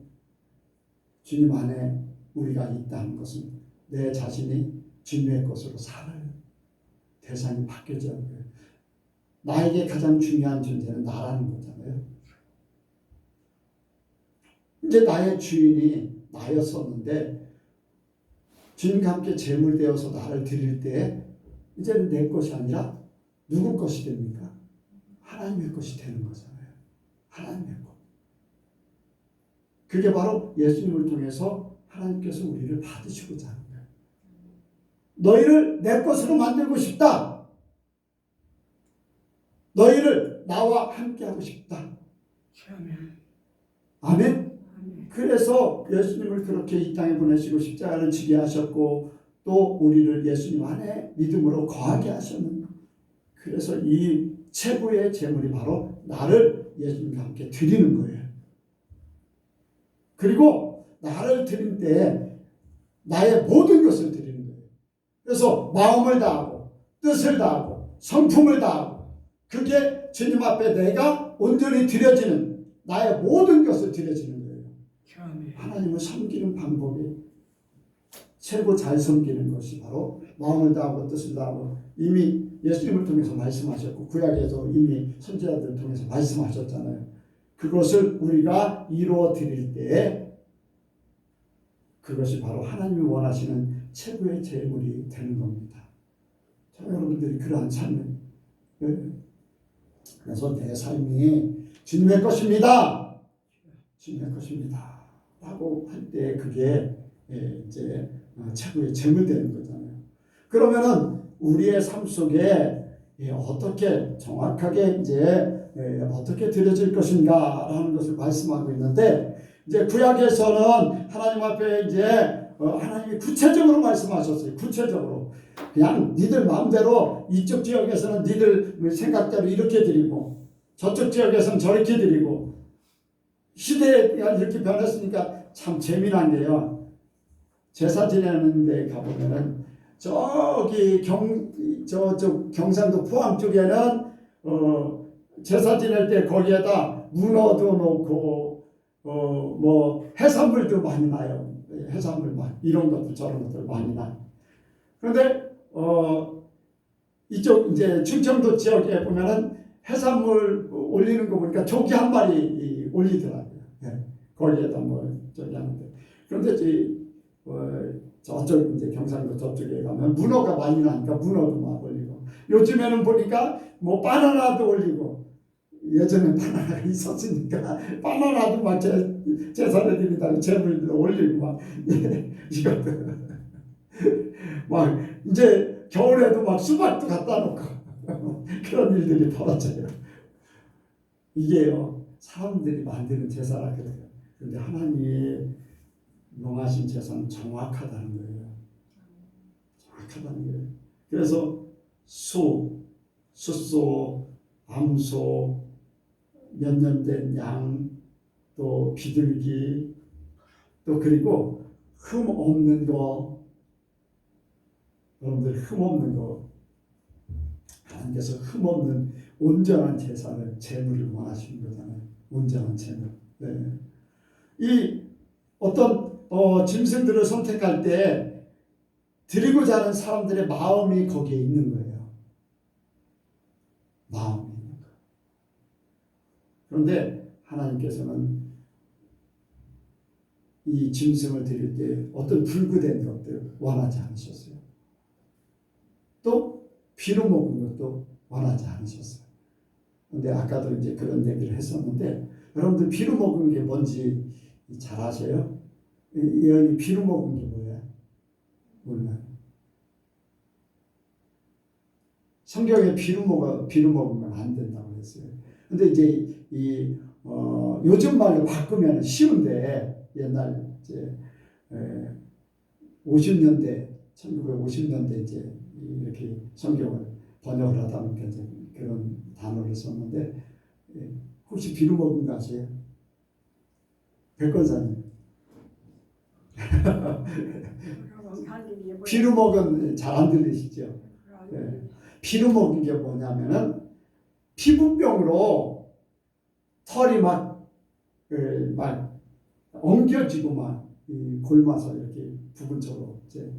안에 우리가 있다는 것은 내 자신이 주님의 것으로 살아요. 대상이 바뀌어져야 돼요. 나에게 가장 중요한 존재는 나라는 거잖아요. 이제 나의 주인이 나였었는데 주님과 함께 제물되어서 나를 드릴 때 이제는 내 것이 아니라 누구 것이 됩니까? 하나님의 것이 되는 거잖아요. 하나님의 것. 그게 바로 예수님을 통해서 하나님께서 우리를 받으시고자 하는 거예요. 너희를 내 것으로 만들고 싶다. 너희를 나와 함께 하고 싶다. 아멘. 그래서 예수님을 그렇게 이 땅에 보내시고 십자가를 지게 하셨고 또 우리를 예수님 안에 믿음으로 거하게 하셨는 것. 그래서 이 최고의 재물이 바로 나를 예수님과 함께 드리는 거예요. 그리고 나를 드릴 때 나의 모든 것을 드리는 거예요. 그래서 마음을 다하고 뜻을 다하고 성품을 다하고 그게 주님 앞에 내가 온전히 드려지는 나의 모든 것을 드려지는 거예요. 하나님을 섬기는 방법이 최고 잘 섬기는 것이 바로 마음을 다하고 뜻을 다하고 이미 예수님을 통해서 말씀하셨고 구약에도 이미 선지자들을 통해서 말씀하셨잖아요. 그것을 우리가 이루어 드릴 때 그것이 바로 하나님이 원하시는 최고의 재물이 되는 겁니다. 자, 여러분들이 그러한 삶을 그래서 내 삶이 주님의 것입니다. 주님의 것입니다. 라고 할 때 그게 이제 최고의 재물 되는 거잖아요. 그러면은 우리의 삶 속에 어떻게 정확하게 이제 어떻게 드려질 것인가라는 것을 말씀하고 있는데 이제 구약에서는 하나님 앞에 이제 하나님이 구체적으로 말씀하셨어요. 구체적으로 그냥 니들 마음대로 이쪽 지역에서는 니들 생각대로 이렇게 드리고 저쪽 지역에서는 저렇게 드리고 시대가 이렇게 변했으니까 참 재미난 게요. 제사 지내는 데 가보면은 저기 저쪽 경상도 포항 쪽에는 제사 지낼 때 거기에다 문어도 놓고 뭐 해산물도 많이 나요. 해산물 이런 것들 저런 것들 많이 나요. 그런데 이쪽 이제 충청도 지역에 보면은 해산물 올리는 거 보니까 조기 한 마리 올리더라고요. 네. 거기에다 뭐 저기 하는데 그런데 저쪽 이제 경상도 저쪽에 가면 문어가 많이 나니까 문어도 막 올리고 요즘에는 보니까 뭐 바나나도 올리고 예전에 바나나가 있었으니까 바나나도 막 제사를 드린다고 제물도 올리고 막 이것도 막 이제 겨울에도 막 수박도 갖다 놓고 그런 일들이 벌어져요. 이게요 사람들이 만드는 제사라 그래요. 그런데 하나님이 명하신 제사는 정확하다는 거예요. 정확하다는 거예요. 그래서 숫소, 암소, 몇 년 된 양, 또 비둘기, 또 그리고 흠 없는 거, 여러분들 흠 없는 거, 하나님께서 흠 없는 온전한 제사를 제물을 원하시는 거잖아요. 온전한 제물. 네. 이 어떤 짐승들을 선택할 때 드리고자 하는 사람들의 마음이 거기에 있는 거예요. 마음이 있는 거예요. 그런데 하나님께서는 이 짐승을 드릴 때 어떤 불구된 것들 원하지 않으셨어요. 또 피로 먹은 것도 원하지 않으셨어요. 그런데 아까도 이제 그런 얘기를 했었는데 여러분들 피로 먹은 게 뭔지 잘 아세요? 이 피로 먹은 게 뭐예요? 몰라요. 성경에 피로 먹으면 안 된다고 했어요. 근데 이제 요즘 말로 바꾸면 쉬운데 옛날 이제 50년대 1950년대 이제 이렇게 성경을 번역을 하다 보니까 이제 그런 단어를 썼는데 혹시 비루 먹은 거 아세요? 백권사님. 비루 먹은 잘 안 들리시죠? 네. 비루 먹은 게 뭐냐면은 피부병으로 털이 막 엉겨지고 막 골마서 이렇게 부분적으로 이제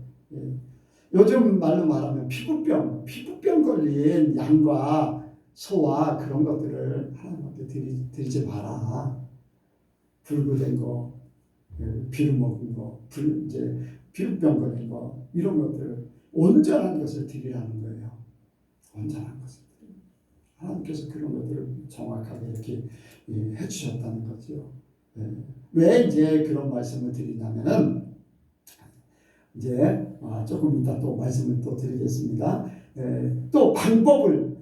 요즘 말로 말하면 피부병 걸린 양과 소와 그런 것들을 하나님한테 드리지 마라. 불구된 거, 비루 먹은 거, 이제 피부병 걸린 거 이런 것들을 온전한 것을 드리라는 거예요. 온전한 것을. 하나님께서 그런 것들을 정확하게 이렇게 해주셨다는 거죠. 왜 이제 그런 말씀을 드리냐면은 이제 조금 이따 또 말씀을 또 드리겠습니다. 또 방법을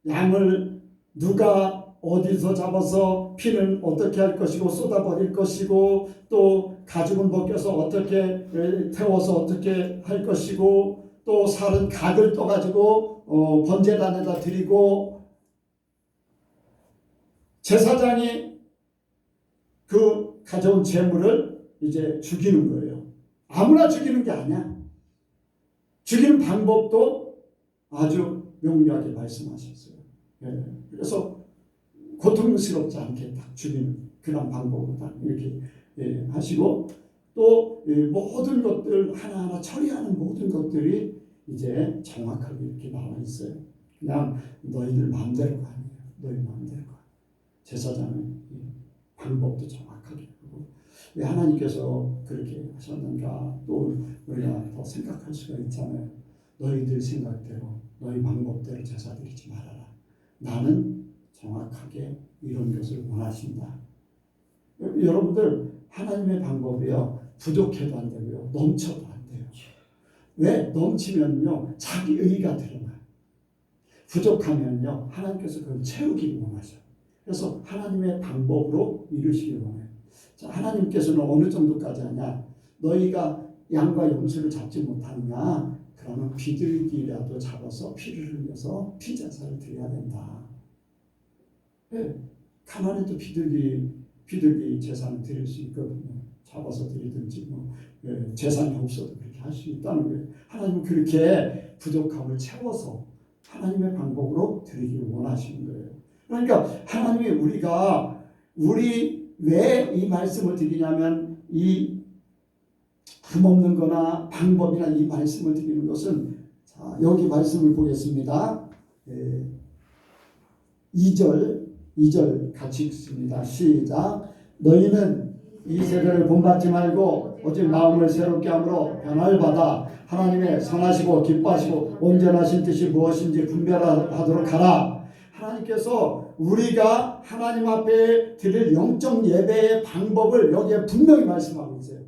양을 누가 어디서 잡아서 피는 어떻게 할 것이고 쏟아버릴 것이고 또 가죽은 벗겨서 어떻게 태워서 어떻게 할 것이고 또 살은 각을 떠가지고 번제단에다 드리고 제사장이 그 가져온 제물을 이제 죽이는 거예요. 아무나 죽이는 게 아니야. 죽이는 방법도 아주 명료하게 말씀하셨어요. 그래서 고통스럽지 않게 딱 죽이는 그런 방법으로 딱 이렇게 하시고 또 모든 것들 하나하나 처리하는 모든 것들이 이제 정확하게 이렇게 나와 있어요. 그냥 너희들 마음대로가 아니에요. 너희 마음대로가. 제사장은 방법도 정확하게 하고 왜 하나님께서 그렇게 하셨는가 또 우리가 더 생각할 수가 있잖아요. 너희들 생각대로 너희 방법대로 제사 드리지 말아라. 나는 정확하게 이런 것을 원하신다. 여러분들 하나님의 방법이요 부족해도 안 되고요 넘쳐도 안 돼요. 왜? 넘치면요 자기 의가 드러나요. 부족하면요 하나님께서 그걸 채우기를 원하셔요. 그래서 하나님의 방법으로 이루시길 원해요. 자, 하나님께서는 어느 정도까지 하냐? 너희가 양과 염소를 잡지 못하느냐? 그러면 비둘기라도 잡아서 피를 흘려서 피제사를 드려야 된다. 가난해도 비둘기 제사는 드릴 수 있거든요. 잡아서 드리든지 재산이 없어도 그렇게 할 수 있다는 거예요. 하나님은 그렇게 부족함을 채워서 하나님의 방법으로 드리기를 원하시는 거예요. 그러니까 하나님이 우리 왜 이 말씀을 드리냐면 이 흠없는 거나 방법이나 이 말씀을 드리는 것은 자, 여기 말씀을 보겠습니다. 2절 같이 읽습니다. 시작. 너희는 이 세대를 본받지 말고 오직 마음을 새롭게 함으로 변화를 받아 하나님의 선하시고 기뻐하시고 온전하신 뜻이 무엇인지 분별하도록 하라. 하나님께서 우리가 하나님 앞에 드릴 영적 예배의 방법을 여기에 분명히 말씀하고 있어요.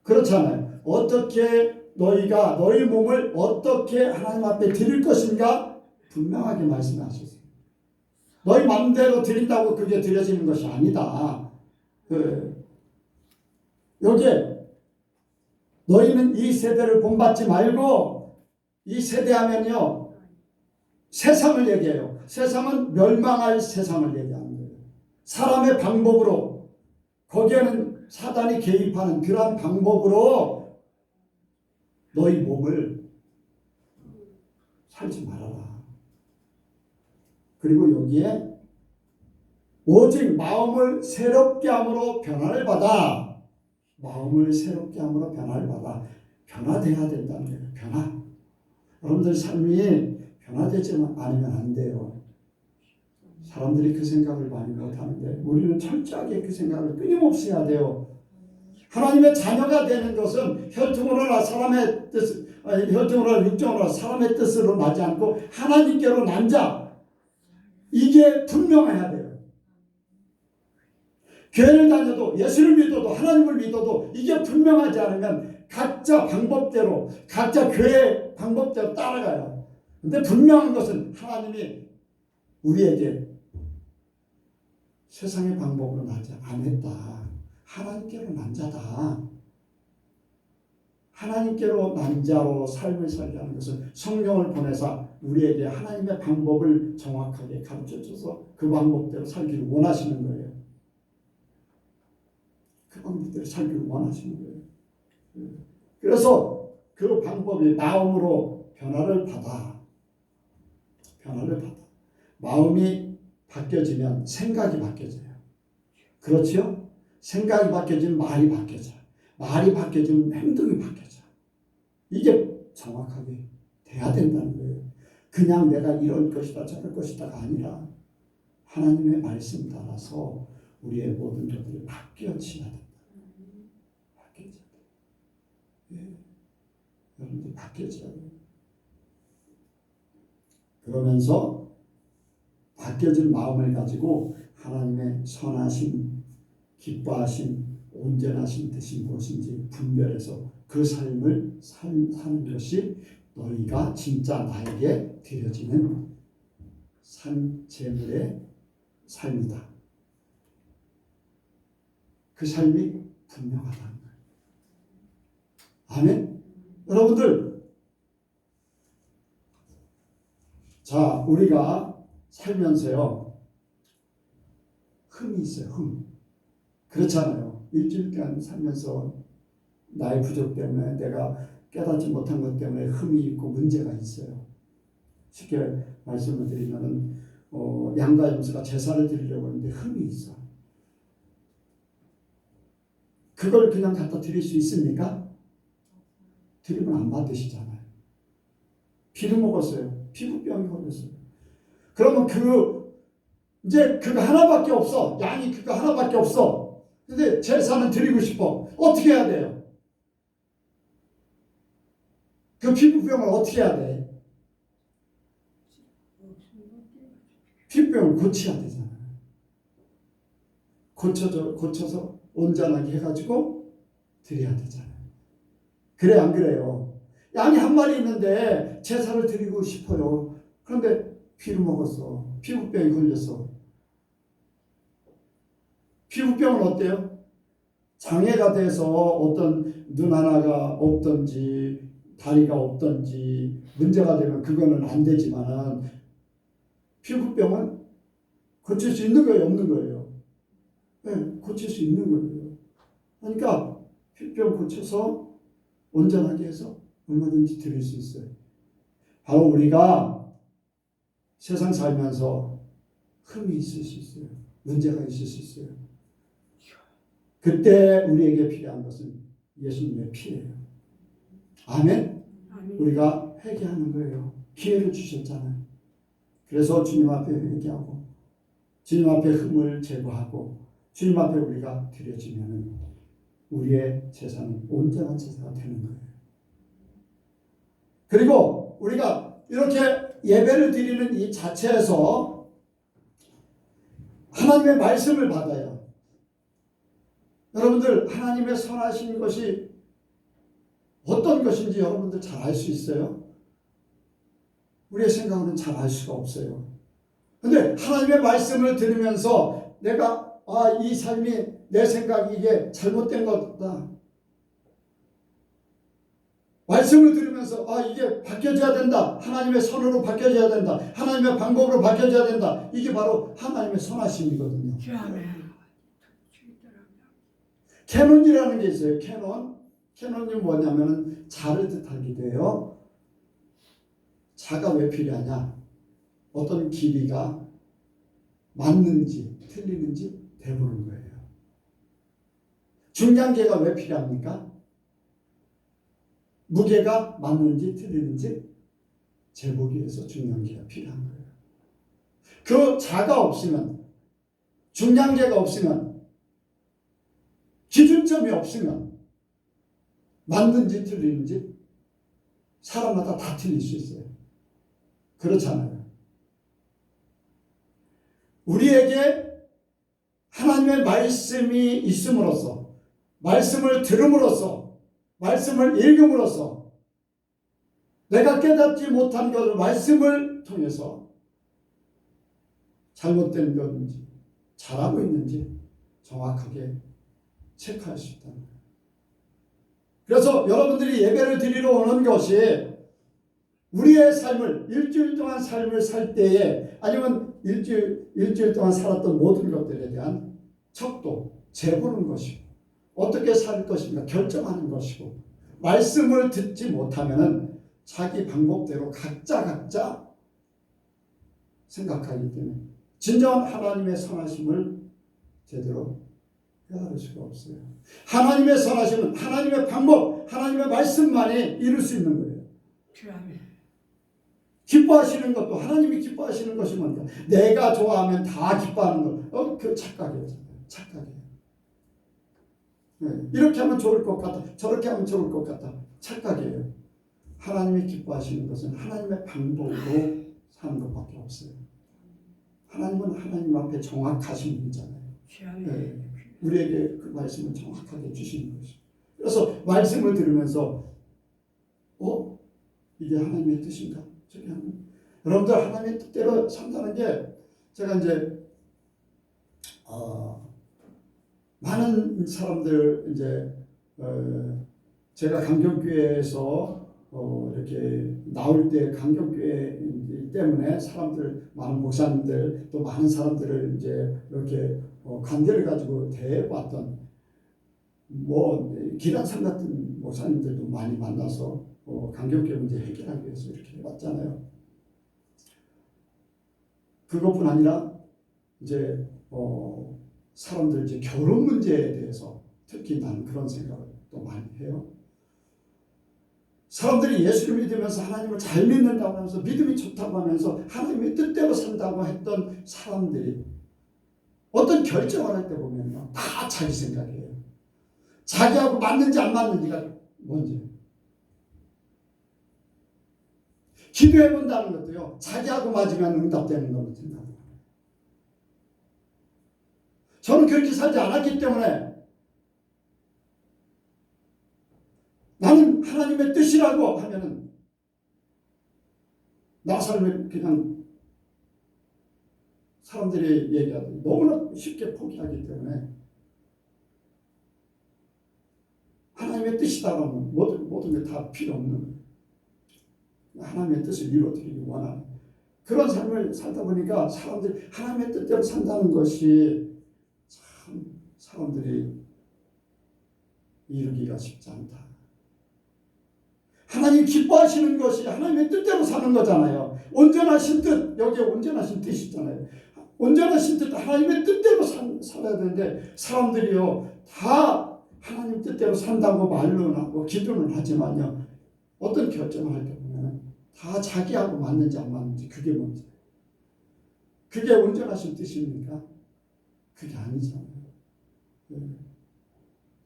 그렇잖아요. 어떻게 너희가 너희 몸을 어떻게 하나님 앞에 드릴 것인가 분명하게 말씀하셨어요. 너희 마음대로 드린다고 그게 드려지는 것이 아니다. 여기에 너희는 이 세대를 본받지 말고 이 세대하면요 세상을 얘기해요. 세상은 멸망할 세상을 얘기하는 거예요. 사람의 방법으로 거기에는 사단이 개입하는 그러한 방법으로 너희 몸을 살지 말아라. 그리고 여기에 오직 마음을 새롭게 함으로 변화를 받아. 마음을 새롭게 함으로 변화를 받아. 변화돼야 된다는 거예요. 변화. 여러분들 삶이 변화되지 않으면 안 돼요. 사람들이 그 생각을 많이 못하는데 우리는 철저하게 그 생각을 끊임없이 해야 돼요. 하나님의 자녀가 되는 것은 혈통으로나 사람의 뜻, 혈통으로나 육정으로나 사람의 뜻으로 나지 않고 하나님께로 난 자. 이게 분명해야 돼요. 교회를 다녀도 예수를 믿어도 하나님을 믿어도 이게 분명하지 않으면 각자 방법대로 각자 교회 방법대로 따라가요. 근데 분명한 것은 하나님이 우리에게 세상의 방법으로 나지 않았다. 하나님께로 난 자다. 하나님께로 난 자로 삶을 살게 하는 것은 성령을 보내사 우리에게 하나님의 방법을 정확하게 가르쳐줘서 그 방법대로 살기를 원하시는 거예요. 그 방법대로 살기를 원하시는 거예요. 그래서 그 방법이 마음으로 변화를 받아. 마음이 바뀌어지면 생각이 바뀌어져요. 그렇죠? 생각이 바뀌어지면 말이 바뀌어져요. 말이 바뀌어지면 행동이 바뀌어져요. 이게 정확하게 돼야 된다는 거예요. 그냥 내가 이럴 것이다 저럴 것이다가 아니라 하나님의 말씀 따라서 우리의 모든 것들이 바뀌어져야 된다. 바뀌어져야 돼요. 예. 여러분들 바뀌어져야 돼요. 그러면서 바뀌어진 마음을 가지고 하나님의 선하심, 기뻐하심, 온전하신 뜻이 무엇인지 분별해서 그 삶을 사는 것이 너희가 진짜 나에게 드려지는 산 제물의 삶이다. 그 삶이 분명하다는 거예요. 아멘. 여러분들, 자, 우리가 살면서요, 흠이 있어요. 흠. 그렇잖아요. 일주일간 살면서 나의 부족 때문에 내가 깨닫지 못한 것 때문에 흠이 있고 문제가 있어요. 쉽게 말씀을 드리면은 양가 염소가 제사를 드리려고 하는데 흠이 있어. 그걸 그냥 갖다 드릴 수 있습니까? 드리면 안 받으시잖아요. 피를 먹었어요. 피부병이 걸렸어요. 그러면 이제 그거 하나밖에 없어. 양이 그거 하나밖에 없어. 근데 제사는 드리고 싶어. 어떻게 해야 돼요? 그 피부병을 어떻게 해야 돼? 피부병을 고쳐야 되잖아요. 고쳐서 온전하게 해가지고 드려야 되잖아요. 그래 안 그래요? 양이 한 마리 있는데 제사를 드리고 싶어요. 그런데 피를 먹었어. 피부병이 걸렸어. 피부병은 어때요? 장애가 돼서 어떤 눈 하나가 없든지 다리가 없든지 문제가 되면 그거는 안 되지만 피부병은 고칠 수 있는 거예요? 없는 거예요? 네, 고칠 수 있는 거예요. 그러니까 피부병 고쳐서 온전하게 해서 얼마든지 드릴 수 있어요. 바로 우리가 세상 살면서 흠이 있을 수 있어요. 문제가 있을 수 있어요. 그때 우리에게 필요한 것은 예수님의 피예요. 아멘? 우리가 회개하는 거예요. 기회를 주셨잖아요. 그래서 주님 앞에 회개하고 주님 앞에 흠을 제거하고 주님 앞에 우리가 드려지면 우리의 제사는 온전한 제사가 되는 거예요. 그리고 우리가 이렇게 예배를 드리는 이 자체에서 하나님의 말씀을 받아요. 여러분들 하나님의 선하신 것이 어떤 것인지 여러분들 잘 알 수 있어요? 우리의 생각으로는 잘 알 수가 없어요. 근데 하나님의 말씀을 들으면서 내가 이 삶이 내 생각이 이게 잘못된 거다. 말씀을 들으면서 이게 바뀌어져야 된다. 하나님의 선으로 바뀌어져야 된다. 하나님의 방법으로 바뀌어져야 된다. 이게 바로 하나님의 선하심이거든요. 캐논이라는 게 있어요. 캐논이 뭐냐면은 자를 뜻하기도 해요. 자가 왜 필요하냐? 어떤 길이가 맞는지 틀리는지 대보는 거예요. 중량계가 왜 필요합니까? 무게가 맞는지 틀리는지 재보기 위해서 중량계가 필요한 거예요. 그 자가 없으면, 중량계가 없으면, 기준점이 없으면 맞는지 틀리는지 사람마다 다 틀릴 수 있어요. 그렇잖아요. 우리에게 하나님의 말씀이 있음으로써, 말씀을 들음으로써, 말씀을 읽음으로써 내가 깨닫지 못한 것을 말씀을 통해서 잘못된 건지 잘하고 있는지 정확하게 체크할 수 있다는 거예요. 그래서 여러분들이 예배를 드리러 오는 것이 우리의 삶을 일주일 동안 삶을 살 때에 아니면 일주일 동안 살았던 모든 것들에 대한 척도 재보는 것이고 어떻게 살 것인가 결정하는 것이고 말씀을 듣지 못하면은 자기 방법대로 각자 생각하기 때문에 진정한 하나님의 선하심을 제대로 깨달을 수가 없어요. 하나님의 선하심은 하나님의 방법, 하나님의 말씀만이 이룰 수 있는 거예요. 기뻐하시는 것도 하나님이 기뻐하시는 것이 뭔가 내가 좋아하면 다 기뻐하는 것. 그 착각이에요. 착각이에요. 네, 이렇게 하면 좋을 것 같다. 저렇게 하면 좋을 것 같다. 착각이에요. 하나님이 기뻐하시는 것은 하나님의 방법으로 사는 것밖에 없어요. 하나님은 하나님 앞에 정확하신 분이잖아요. 네, 우리에게 그 말씀을 정확하게 주시는 것이죠. 그래서 말씀을 들으면서 이게 하나님의 뜻인가? 저게 여러분들 하나님의 뜻대로 산다는 게 제가 이제 많은 사람들 이제 제가 강경교회에서 이렇게 나올 때 강경교회 때문에 사람들 많은 목사님들 또 많은 사람들을 이제 이렇게 관계를 가지고 대해봤던 기란상 같은 목사님들도 많이 만나서 강경교회 문제 해결하기 위해서 이렇게 해봤잖아요. 그것뿐 아니라 이제 사람들 이제 결혼 문제에 대해서 특히 나는 그런 생각을 또 많이 해요. 사람들이 예수를 믿으면서 하나님을 잘 믿는다고 하면서 믿음이 좋다고 하면서 하나님의 뜻대로 산다고 했던 사람들이 어떤 결정을 할 때 보면요 다 자기 생각이에요. 자기하고 맞는지 안 맞는지가 뭔지. 기도해 본다는 것도요 자기하고 맞으면 응답되는 걸로 생각합니다. 저는 그렇게 살지 않았기 때문에 나는 하나님의 뜻이라고 하면은 나 삶을 그냥 사람들이 얘기하듯 너무나 쉽게 포기하기 때문에 하나님의 뜻이다라고 하면 모든 게 다 필요 없는 하나님의 뜻을 이루어드리기 원하는 그런 삶을 살다 보니까 사람들이 하나님의 뜻대로 산다는 것이 참 사람들이 이루기가 쉽지 않다. 하나님 기뻐하시는 것이 하나님의 뜻대로 사는 거잖아요. 온전하신 뜻, 여기에 온전하신 뜻이 있잖아요. 온전하신 뜻, 하나님의 뜻대로 살아야 되는데 사람들이요 다 하나님 뜻대로 산다고 말로는 하고 기도는 하지만요 어떤 결정을 할 때 보면 다 자기하고 맞는지 안 맞는지 그게 문제예요. 그게 온전하신 뜻입니까? 그게 아니잖아요.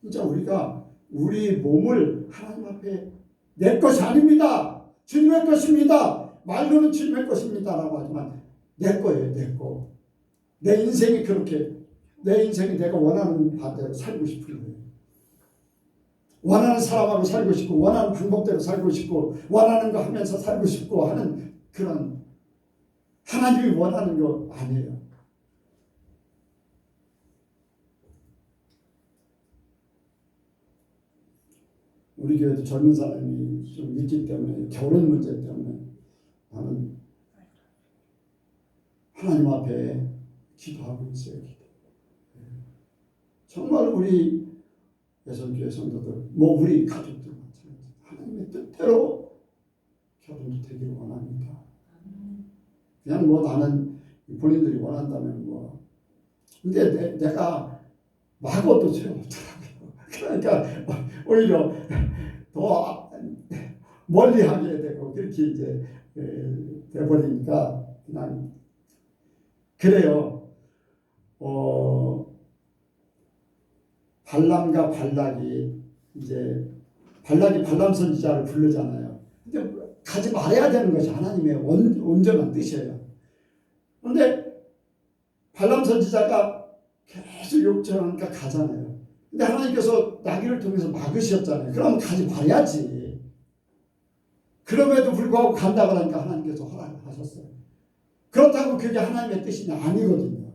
진짜 우리가 우리 몸을 하나님 앞에 내 것이 아닙니다. 주님의 것입니다. 말로는 주님의 것입니다라고 하지만 내 거예요. 내 거. 내 인생이 그렇게 내 인생이 내가 원하는 바대로 살고 싶은 거예요. 원하는 사람하고 살고 싶고 원하는 방법대로 살고 싶고 원하는 거 하면서 살고 싶고 하는 그런 하나님이 원하는 거 아니에요. 우리 교회도 젊은 사람이 좀 있기 때문에 결혼 문제 때문에 나는 하나님 앞에 기도하고 있어요. 정말 우리 예선교회 성도들 우리 가족들 마찬가지 하나님의 뜻대로 결혼도 되기를 원합니다. 그냥 나는 본인들이 원한다면 근데 내가 막어도 소용없더라고요. 그러니까 오히려 더 멀리 하게 되고 그렇게 이제 돼버리니까 그냥 그래요. 발람과 발락이 이제 발락이 발람 선지자를 부르잖아요. 근데 가지 말아야 되는 것이 하나님의 온전한 뜻이에요. 그런데 발람 선지자가 계속 요청하니까 가잖아요. 근데 하나님께서 나귀를 통해서 막으셨잖아요. 그럼 가지 말아야지. 그럼에도 불구하고 간다고 하니까 하나님께서 허락하셨어요. 그렇다고 그게 하나님의 뜻이 아니거든요.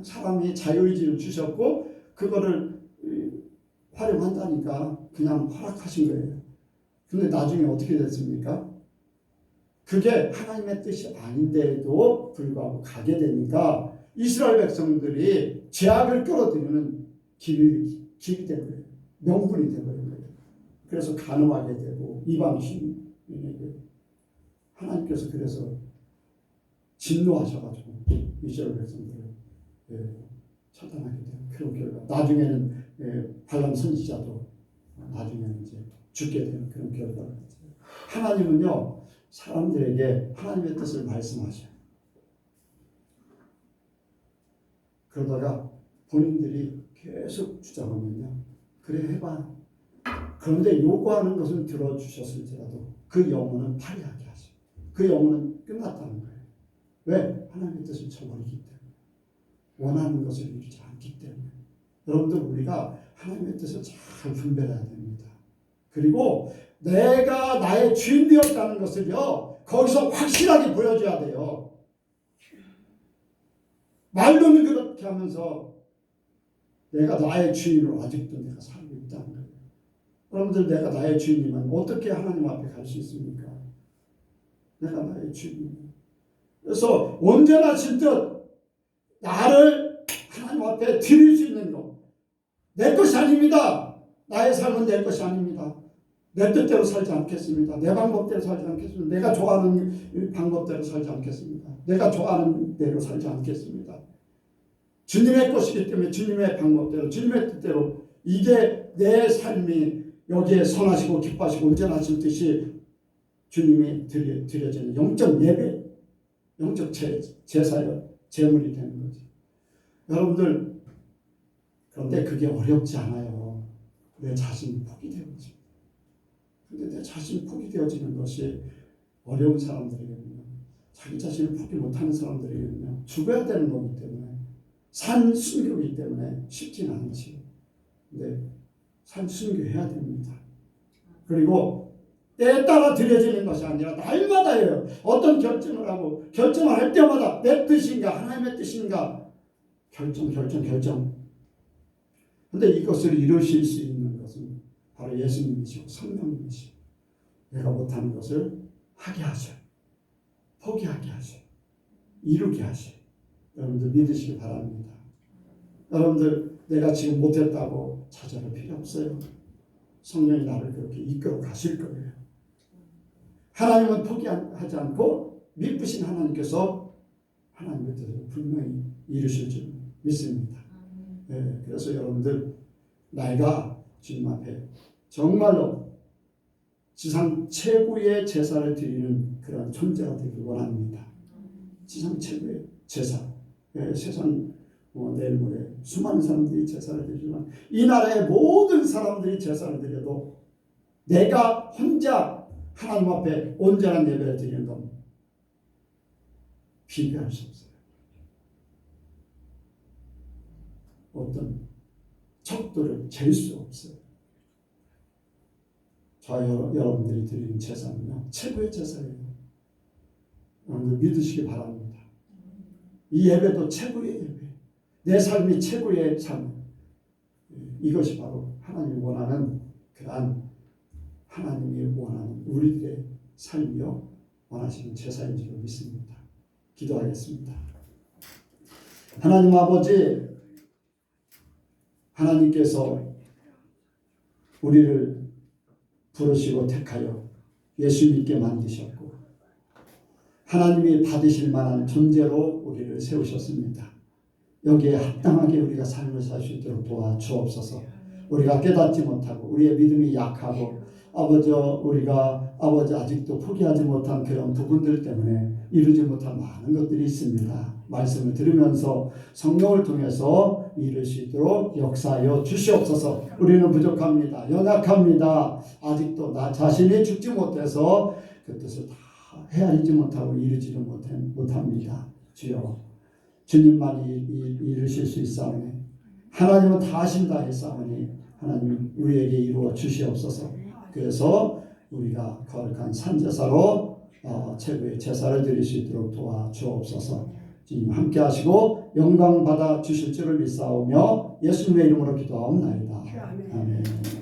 사람이 자유의지를 주셨고 그거를 활용한다니까 그냥 허락하신 거예요. 근데 나중에 어떻게 됐습니까? 그게 하나님의 뜻이 아닌데도 불구하고 가게 되니까 이스라엘 백성들이 죄악을 끌어들이는 길이 된 거예요. 명분이 되버린 거예요. 그래서 간음하게 되고 이방신에게 하나님께서 그래서 진노하셔가지고 이스라엘 백성들을 처단하게 되는 그런 결과. 나중에는 발람 선지자도 나중에는 이제 죽게 되는 그런 결과가 있어요. 하나님은요 사람들에게 하나님의 뜻을 말씀하셔요. 그러다가 본인들이 계속 주장하면요, 그래 해봐. 그런데 요구하는 것은 들어주셨을지라도 그 영혼은 파리하게 하셔요. 그 영혼은 끝났다는 거예요. 왜? 하나님의 뜻을 저버리기 때문에. 원하는 것을 이루지 않기 때문에. 여러분들 우리가 하나님의 뜻을 잘 분별해야 됩니다. 그리고 내가 나의 주인 되었다는 것을요 거기서 확실하게 보여줘야 돼요. 말로는 그렇게 하면서 내가 나의 주인으로 아직도 내가 살고 있다는 거예요. 여러분들 내가 나의 주인이면 어떻게 하나님 앞에 갈 수 있습니까? 내가 나의 주인이에요. 그래서 언제나 진뜻 나를 하나님 앞에 드릴 수 있는 것. 내 것이 아닙니다. 나의 삶은 내 것이 아닙니다. 내 뜻대로 살지 않겠습니다. 내 방법대로 살지 않겠습니다. 내가 좋아하는 방법대로 살지 않겠습니다. 내가 좋아하는 대로 살지 않겠습니다. 주님의 것이기 때문에 주님의 방법대로 주님의 뜻대로 이게 내 삶이 여기에 선하시고 기뻐하시고 온전하신 뜻이 주님이 드려지는 영적 예배, 영적 제사요, 제물이 되는 거죠. 여러분들 그런데 그게 어렵지 않아요. 내 자신이 포기되어지죠. 근데 내 자신이 포기되어지는 것이 어려운 사람들에게는요, 자기 자신을 포기 못하는 사람들에게는요, 죽어야 되는 거기 때문에, 산 순교이기 때문에 쉽지는 않지요. 근데 산 순교해야 됩니다. 그리고 때에 따라 드려지는 것이 아니라 날마다예요. 어떤 결정을 하고 결정을 할 때마다 내 뜻인가 하나님의 뜻인가 결정. 근데 이것을 이루실 수 있는 것은 바로 예수님이시고 성령님이시고 내가 못하는 것을 하게 하셔, 포기하게 하셔, 이루게 하셔. 여러분들 믿으시기 바랍니다. 여러분들 내가 지금 못했다고 좌절할 필요 없어요. 성령이 나를 그렇게 이끌어 가실 거예요. 하나님은 포기하지 않고 믿으신 하나님께서 하나님의 뜻을 분명히 이루실 줄 믿습니다. 네, 그래서 여러분들 내가 주님 앞에 정말로 지상 최고의 제사를 드리는 그런 존재가 되길 원합니다. 지상 최고의 제사. 네, 세상 내일 모레 수많은 사람들이 제사를 드리지만 이 나라의 모든 사람들이 제사를 드려도 내가 혼자 하나님 앞에 온전한 예배를 드리는 건 비교할 수 없어요. 어떤 척도를 잴 수 없어요. 여러분들이 드리는 제사는요, 최고의 제사예요. 여러분들 믿으시기 바랍니다. 이 예배도 최고의 예배, 내 삶이 최고의 삶. 이것이 바로 하나님이 원하는 그러한 하나님이 원하는 우리들의 삶이요 원하시는 제사인 줄 믿습니다. 기도하겠습니다. 하나님 아버지, 하나님께서 우리를 부르시고 택하여 예수 믿게 만드셨고 하나님이 받으실 만한 존재로 우리를 세우셨습니다. 여기에 합당하게 우리가 삶을 살 수 있도록 도와주옵소서. 우리가 깨닫지 못하고 우리의 믿음이 약하고 우리가 아직도 포기하지 못한 그런 부분들 때문에 이루지 못한 많은 것들이 있습니다. 말씀을 들으면서 성령을 통해서 이룰 수 있도록 역사하여 주시옵소서. 우리는 부족합니다. 연약합니다. 아직도 나 자신이 죽지 못해서 그 뜻을 다 헤아리지 못하고 이루지를 못합니다. 주여, 주님만이 이루실 수 있사오니 하나님은 다 하신다 했사오니 하나님 우리에게 이루어 주시옵소서. 그래서 우리가 거룩한 산제사로 최고의 제사를 드릴 수 있도록 도와주옵소서. 주님 함께 하시고 영광 받아 주실 줄을 믿사오며 예수님의 이름으로 기도하옵나이다. 아멘.